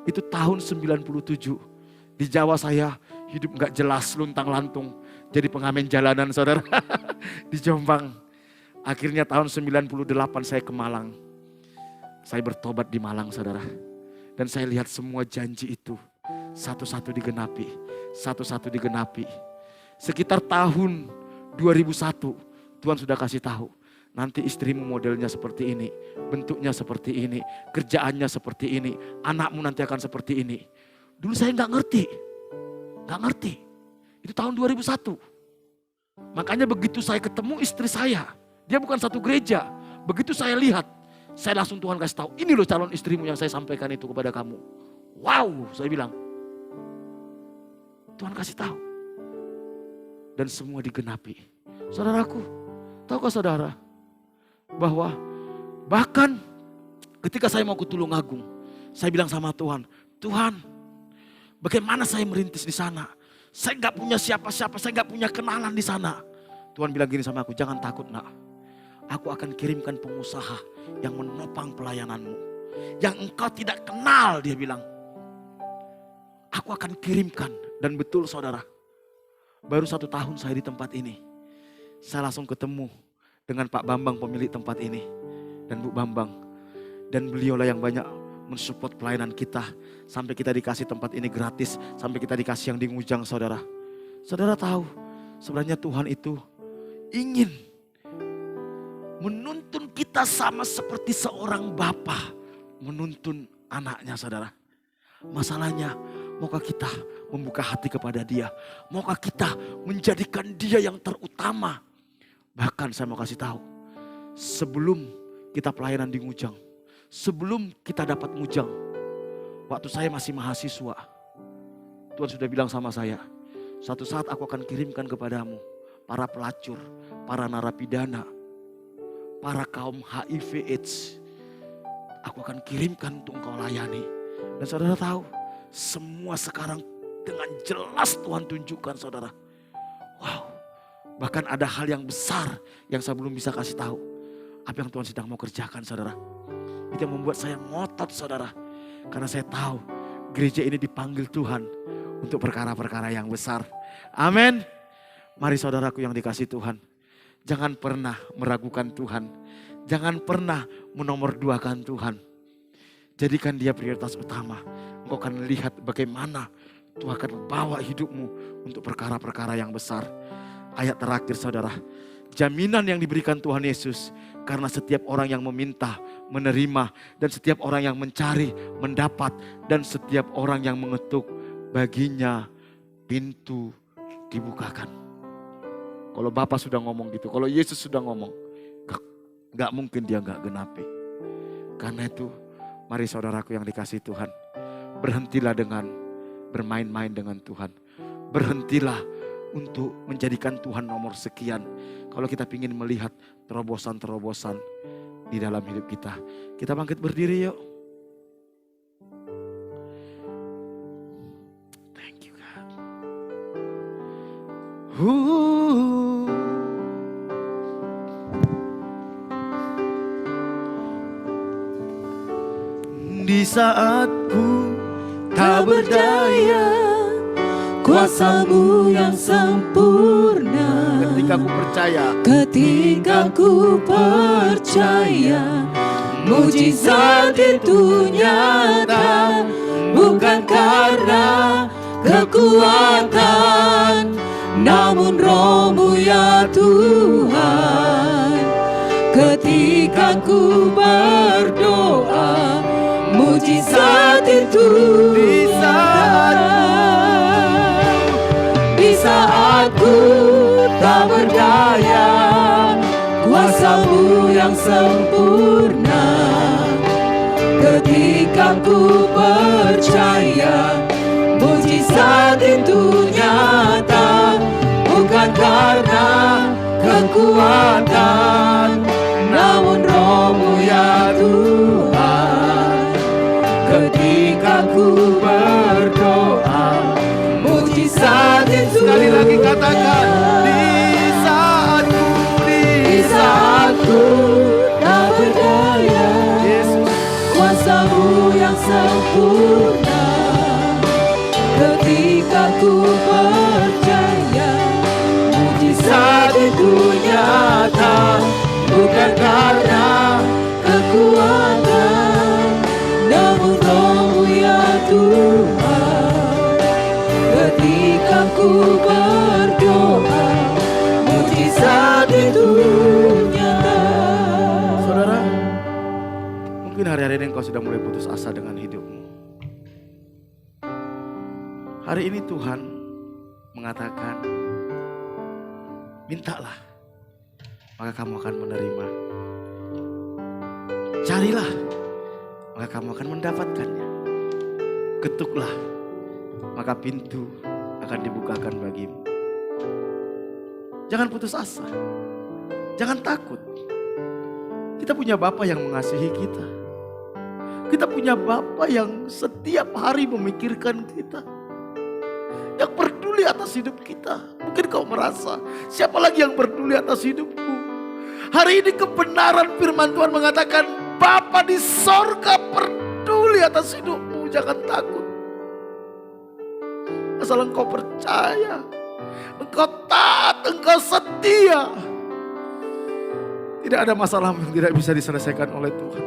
[SPEAKER 3] Itu tahun 97. Di Jawa saya hidup gak jelas, luntang lantung. Jadi pengamen jalanan, saudara. Di Jombang. Akhirnya tahun 98 saya ke Malang. Saya bertobat di Malang, saudara. Dan saya lihat semua janji itu satu-satu digenapi. Satu-satu digenapi. Sekitar tahun 2001 Tuhan sudah kasih tahu. Nanti istrimu modelnya seperti ini. Bentuknya seperti ini. Kerjaannya seperti ini. Anakmu nanti akan seperti ini. Dulu saya gak ngerti. Gak ngerti. Itu tahun 2001. Makanya begitu saya ketemu istri saya. Dia bukan satu gereja. Begitu saya lihat, saya langsung Tuhan kasih tahu, ini loh calon istrimu yang saya sampaikan itu kepada kamu. Wow, saya bilang. Tuhan kasih tahu. Dan semua digenapi. Saudaraku, tahukah saudara bahwa bahkan ketika saya mau ke Tulungagung, saya bilang sama Tuhan, Tuhan, bagaimana saya merintis di sana? Saya gak punya siapa-siapa, saya gak punya kenalan di sana. Tuhan bilang gini sama aku, jangan takut nak. Aku akan kirimkan pengusaha yang menopang pelayananmu. Yang engkau tidak kenal, dia bilang. Aku akan kirimkan. Dan betul saudara, baru 1 tahun saya di tempat ini. Saya langsung ketemu dengan Pak Bambang pemilik tempat ini. Dan Bu Bambang. Dan beliaulah yang banyak mensupport pelayanan kita. Sampai kita dikasih tempat ini gratis. Sampai kita dikasih yang di Ngujang, saudara. Saudara tahu, sebenarnya Tuhan itu ingin menuntun kita sama seperti seorang bapa menuntun anaknya, saudara.
[SPEAKER 4] Masalahnya, maukah kita membuka hati kepada dia? Maukah kita menjadikan dia yang terutama? Bahkan saya mau kasih tahu, sebelum kita pelayanan di Ngujang, sebelum kita dapat Ngujang, waktu saya masih mahasiswa, Tuhan sudah bilang sama saya, suatu saat aku akan kirimkan kepadamu para pelacur, para narapidana, para kaum HIV AIDS. Aku akan kirimkan untuk engkau layani. Dan saudara tahu, semua sekarang dengan jelas Tuhan tunjukkan saudara. Wow, bahkan ada hal yang besar yang saya belum bisa kasih tahu. Apa yang Tuhan sedang mau kerjakan saudara. Itu yang membuat saya ngotot saudara. Karena saya tahu gereja ini dipanggil Tuhan untuk perkara-perkara yang besar. Amin. Mari saudaraku yang dikasih Tuhan. Jangan pernah meragukan Tuhan. Jangan pernah menomorduakan Tuhan. Jadikan dia prioritas utama. Engkau akan lihat bagaimana Tuhan akan bawa hidupmu untuk perkara-perkara yang besar. Ayat terakhir saudara. Jaminan yang diberikan Tuhan Yesus. Karena setiap orang yang meminta, menerima. Dan setiap orang yang mencari, mendapat. Dan setiap orang yang mengetuk, baginya pintu dibukakan. Kalau Bapa sudah ngomong gitu, kalau Yesus sudah ngomong, gak mungkin dia gak genapi. Karena itu, mari saudaraku yang dikasih Tuhan, berhentilah dengan bermain-main dengan Tuhan. Berhentilah untuk menjadikan Tuhan nomor sekian. Kalau kita ingin melihat terobosan-terobosan di dalam hidup kita. Kita bangkit berdiri yuk. Thank you God. Di saat ku tak berdaya,
[SPEAKER 2] Kuasa-Mu yang sempurna.
[SPEAKER 4] ketika ku percaya,
[SPEAKER 2] Ketika ku percaya, mujizat itu nyata. Bukan karena kekuatan, namun Roh-Mu ya Tuhan. Ketika ku berdoa, mujizat itu di saat ku tak berdaya, kuasa-Mu yang sempurna. Ketika ku percaya, mujizat itu nyata. Bukan karena kekuatan, namun Roh-Mu ya Tuhan. Ketika ku berdoa, mujizat itu
[SPEAKER 4] sekali lagi katakan, di saat ku
[SPEAKER 2] tak berdaya,
[SPEAKER 4] Yesus,
[SPEAKER 2] kuasa-Mu yang sempurna. Ketika ku percaya, mujizat itu nyata. Bukan karena kekuatan, namun Roh-Mu ya Tuhan. Ketika ku berdoa, mujizat itu nyata.
[SPEAKER 4] saudara, mungkin hari-hari ini engkau sudah mulai putus asa dengan hidupmu. Hari ini Tuhan mengatakan, mintalah, maka kamu akan menerima. Carilah, maka kamu akan mendapatkannya. Ketuklah, maka pintu akan dibukakan bagimu. Jangan putus asa, jangan takut. Kita punya Bapa yang mengasihi kita. Kita punya Bapa yang setiap hari memikirkan kita, yang peduli atas hidup kita. Mungkin kau merasa, siapa lagi yang peduli atas hidupmu? Hari ini kebenaran firman Tuhan mengatakan, Bapa di sorga peduli atas hidupmu. Jangan takut. Asal engkau percaya, engkau taat, engkau setia. Tidak ada masalah yang tidak bisa diselesaikan oleh Tuhan.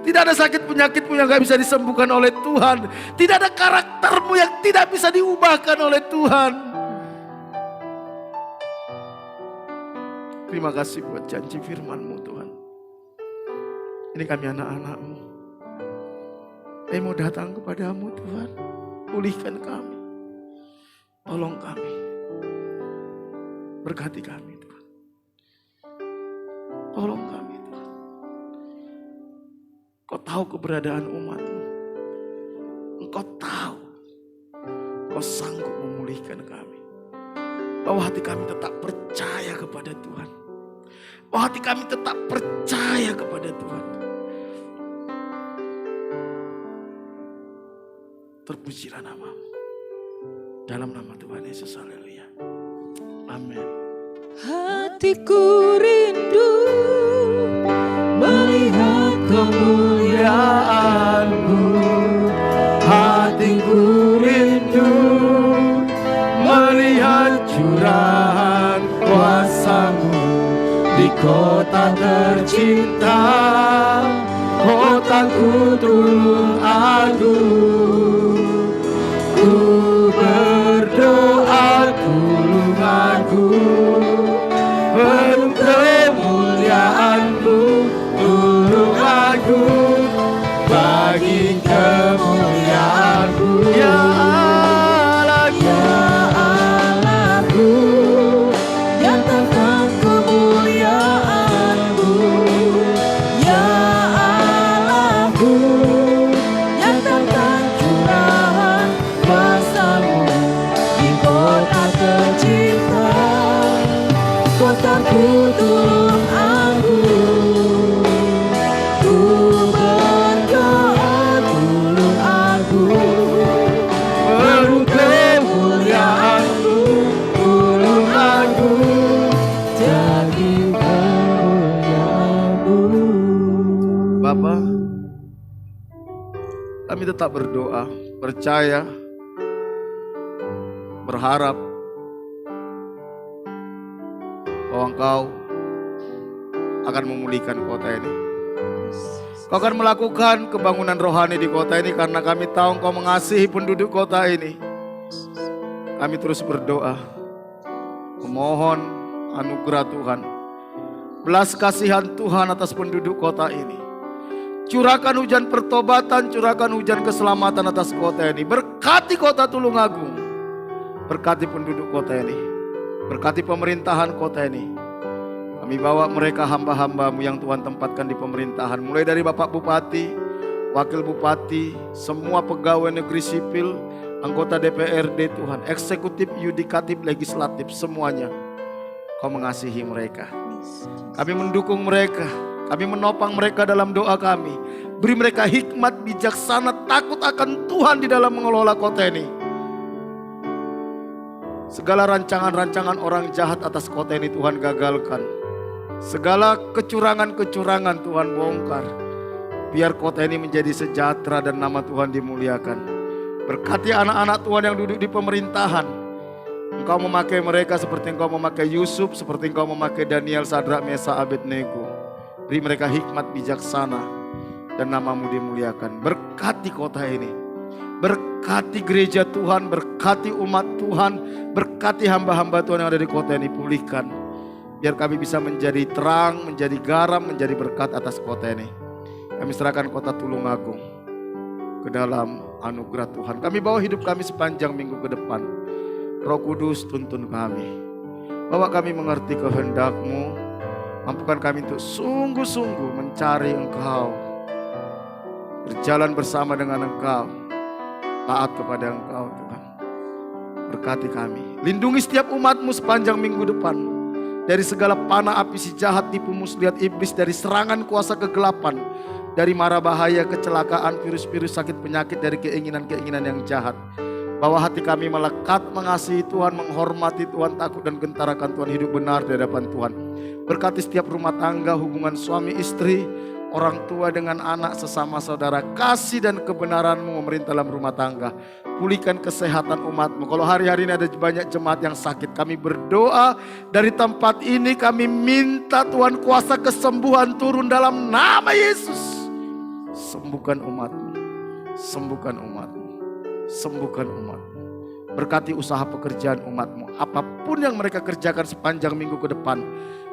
[SPEAKER 4] Tidak ada sakit penyakitmu yang gak bisa disembuhkan oleh Tuhan. Tidak ada karaktermu yang tidak bisa diubahkan oleh Tuhan. Terima kasih buat janji firman-Mu Tuhan. Ini kami anak-anak-Mu.
[SPEAKER 3] Kami mau datang kepadamu Tuhan. Pulihkan kami. Tolong kami. Berkati kami Tuhan. Tolong kami Tuhan. Kau tahu keberadaan umat-Mu. Engkau tahu. Kau sanggup memulihkan kami. Bahwa hati kami tetap percaya kepada Tuhan. Bahwa hati kami tetap percaya kepada Tuhan. Terpujilah nama-Mu. Dalam nama Tuhan Yesus, haleluya. Amin.
[SPEAKER 2] Hatiku rindu melihat kemuliaan-Mu.
[SPEAKER 3] Hatiku rindu melihat curahan kuasa-Mu di kota tercinta, kotaku tulung agung. Ku berdoa tulung agung, penuh kemuliaan-Mu, tulung agung, bagi kemuliaan-Mu. Ya Allah, ya Allahku, nyatakan kemuliaan-Mu. Ya Allahku, nyatakan curahan kuasa-Mu di kota tercinta, kotaku tulung agung. Ku berdoa tulung agung, penuh kemuliaan-Mu, tulung agung, jadi kemuliaan-Mu. Bapa, kami tetap berdoa, percaya, berharap bahwa Engkau akan memulihkan kota ini. Kau akan melakukan kebangunan rohani di kota ini karena kami tahu Engkau mengasihi penduduk kota ini. Kami terus berdoa, memohon anugerah Tuhan, belas kasihan Tuhan atas penduduk kota ini. Curahkan hujan pertobatan, curahkan hujan keselamatan atas kota ini. Berkati kota Tulungagung, berkati penduduk kota ini, berkati pemerintahan kota ini. Kami bawa mereka hamba-hamba-Mu yang Tuhan tempatkan di pemerintahan. Mulai dari Bapak Bupati, Wakil Bupati, semua pegawai negeri sipil, anggota DPRD Tuhan, eksekutif, yudikatif, legislatif, semuanya. Kau mengasihi mereka. Kami mendukung mereka, kami menopang mereka dalam doa kami. Beri mereka hikmat, bijaksana, takut akan Tuhan di dalam mengelola kota ini. Segala rancangan-rancangan orang jahat atas kota ini Tuhan gagalkan. Segala kecurangan-kecurangan Tuhan bongkar. Biar kota ini menjadi sejahtera dan nama Tuhan dimuliakan. Berkati anak-anak Tuhan yang duduk di pemerintahan. Engkau memakai mereka seperti Engkau memakai Yusuf, seperti Engkau memakai Daniel, Sadrak, Mesa, Abednego. Beri mereka hikmat bijaksana dan nama-Mu dimuliakan. Berkati kota ini. Berkati gereja Tuhan, berkati umat Tuhan, berkati hamba-hamba Tuhan yang ada di kota ini. Pulihkan. Biar kami bisa menjadi terang, menjadi garam, menjadi berkat atas kota ini. Kami serahkan kota Tulungagung ke dalam anugerah Tuhan. Kami bawa hidup kami sepanjang minggu ke depan. Roh Kudus tuntun kami. Bawa kami mengerti kehendak-Mu. Mampukan kami untuk sungguh-sungguh mencari Engkau. Berjalan bersama dengan Engkau. Taat kepada Engkau Tuhan. Berkati kami. Lindungi setiap umat-Mu sepanjang minggu depan. Dari segala panah api si jahat, tipu muslihat iblis, dari serangan kuasa kegelapan, dari mara bahaya, kecelakaan, virus-virus, sakit, penyakit, dari keinginan-keinginan yang jahat. Bawa hati kami melekat mengasihi Tuhan, menghormati Tuhan, takut dan gentar akan Tuhan, hidup benar di hadapan Tuhan. Berkati setiap rumah tangga, hubungan suami istri, orang tua dengan anak, sesama saudara. Kasih dan kebenaran-Mu memerintah dalam rumah tangga. Pulihkan kesehatan umat-Mu. Kalau hari-hari ini ada banyak jemaat yang sakit, kami berdoa dari tempat ini, kami minta Tuhan kuasa kesembuhan turun dalam nama Yesus. Sembuhkan umat-Mu, sembuhkan umat-Mu, sembuhkan umat-Mu. Berkati usaha pekerjaan umat-Mu. Apapun yang mereka kerjakan sepanjang minggu ke depan,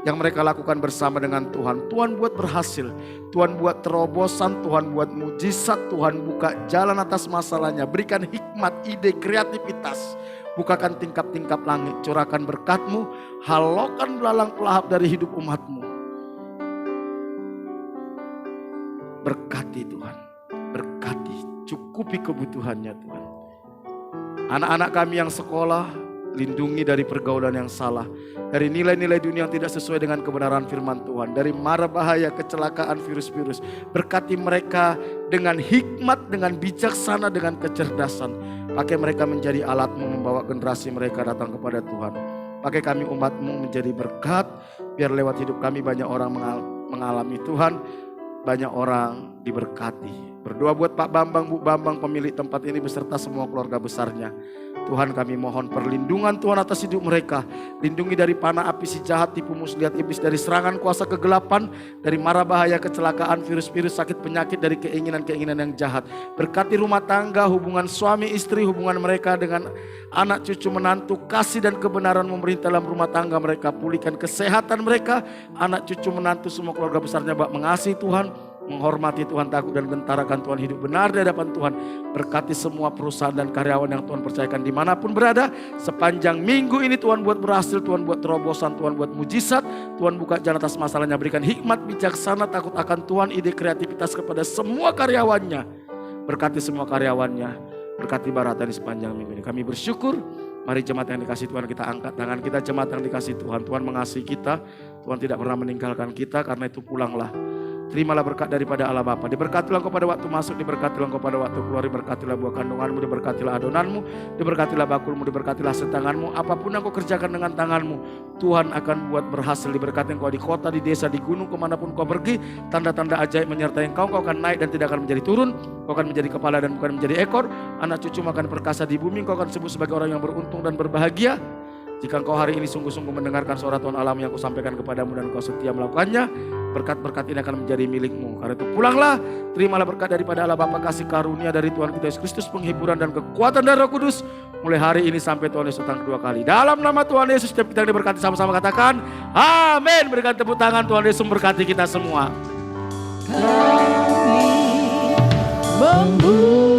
[SPEAKER 3] yang mereka lakukan bersama dengan Tuhan. Tuhan buat berhasil, Tuhan buat terobosan, Tuhan buat mujizat, Tuhan buka jalan atas masalahnya. Berikan hikmat, ide, kreativitas. Bukakan tingkap-tingkap langit, curahkan berkat-Mu, halaukan belalang pelahap dari hidup umat-Mu. Berkati Tuhan, berkati, cukupi kebutuhannya Tuhan. Anak-anak kami yang sekolah, lindungi dari pergaulan yang salah, dari nilai-nilai dunia yang tidak sesuai dengan kebenaran firman Tuhan, dari mara bahaya, kecelakaan, virus-virus. Berkati mereka dengan hikmat, dengan bijaksana, dengan kecerdasan. Pakai mereka menjadi alat-Mu membawa generasi mereka datang kepada Tuhan. Pakai kami umat-Mu menjadi berkat, biar lewat hidup kami banyak orang mengalami Tuhan, banyak orang diberkati. Berdoa buat Pak Bambang, Bu Bambang, pemilik tempat ini beserta semua keluarga besarnya. Tuhan, kami mohon perlindungan Tuhan atas hidup mereka. Lindungi dari panah api si jahat, tipu muslihat iblis, dari serangan kuasa kegelapan, dari mara bahaya, kecelakaan, virus-virus, sakit, penyakit, dari keinginan-keinginan yang jahat. Berkati rumah tangga, hubungan suami istri, hubungan mereka dengan anak cucu menantu, kasih dan kebenaran memerintah dalam rumah tangga mereka. Pulihkan kesehatan mereka, anak cucu menantu, semua keluarga besarnya mengasihi Tuhan, menghormati Tuhan, takut dan gentar akan Tuhan, hidup benar di hadapan Tuhan. Berkati semua perusahaan dan karyawan yang Tuhan percayakan dimanapun berada. Sepanjang minggu ini Tuhan buat berhasil, Tuhan buat terobosan, Tuhan buat mujizat, Tuhan buka jalan atas masalahnya. Berikan hikmat, bijaksana, takut akan Tuhan, ide kreativitas kepada semua karyawannya. Berkati semua karyawannya, berkati Barata di sepanjang minggu ini. Kami bersyukur. Mari jemaat yang dikasih Tuhan, kita angkat tangan kita, jemaat yang dikasih Tuhan. Tuhan mengasihi kita, Tuhan tidak pernah meninggalkan kita, karena itu pulanglah. Terimalah berkat daripada Allah Bapa. Diberkatilah engkau pada waktu masuk, diberkatilah engkau pada waktu keluar, diberkatilah buah kandunganmu, diberkatilah adonanmu, diberkatilah bakulmu, diberkatilah setanganmu. Apapun yang kau kerjakan dengan tanganmu, Tuhan akan buat berhasil. Diberkati engkau di kota, di desa, di gunung, kemanapun kau pergi. Tanda-tanda ajaib menyertai engkau. Kau akan naik dan tidak akan menjadi turun. Kau akan menjadi kepala dan bukan menjadi ekor. Anak cucu akan perkasa di bumi. Kau akan sebut sebagai orang yang beruntung dan berbahagia. Jika engkau hari ini sungguh-sungguh mendengarkan suara Tuhan Allah yang aku sampaikan kepadamu dan engkau setia melakukannya, berkat-berkat ini akan menjadi milikmu. Karena itu pulanglah, terimalah berkat daripada Allah Bapa, kasih karunia dari Tuhan kita Yesus Kristus, penghiburan dan kekuatan dari Roh Kudus, mulai hari ini sampai Tuhan Yesus datang kedua kali. Dalam nama Tuhan Yesus, setiap kita diberkati sama-sama katakan, amin. Berikan tepuk tangan, Tuhan Yesus memberkati kita semua.
[SPEAKER 2] Kami membuka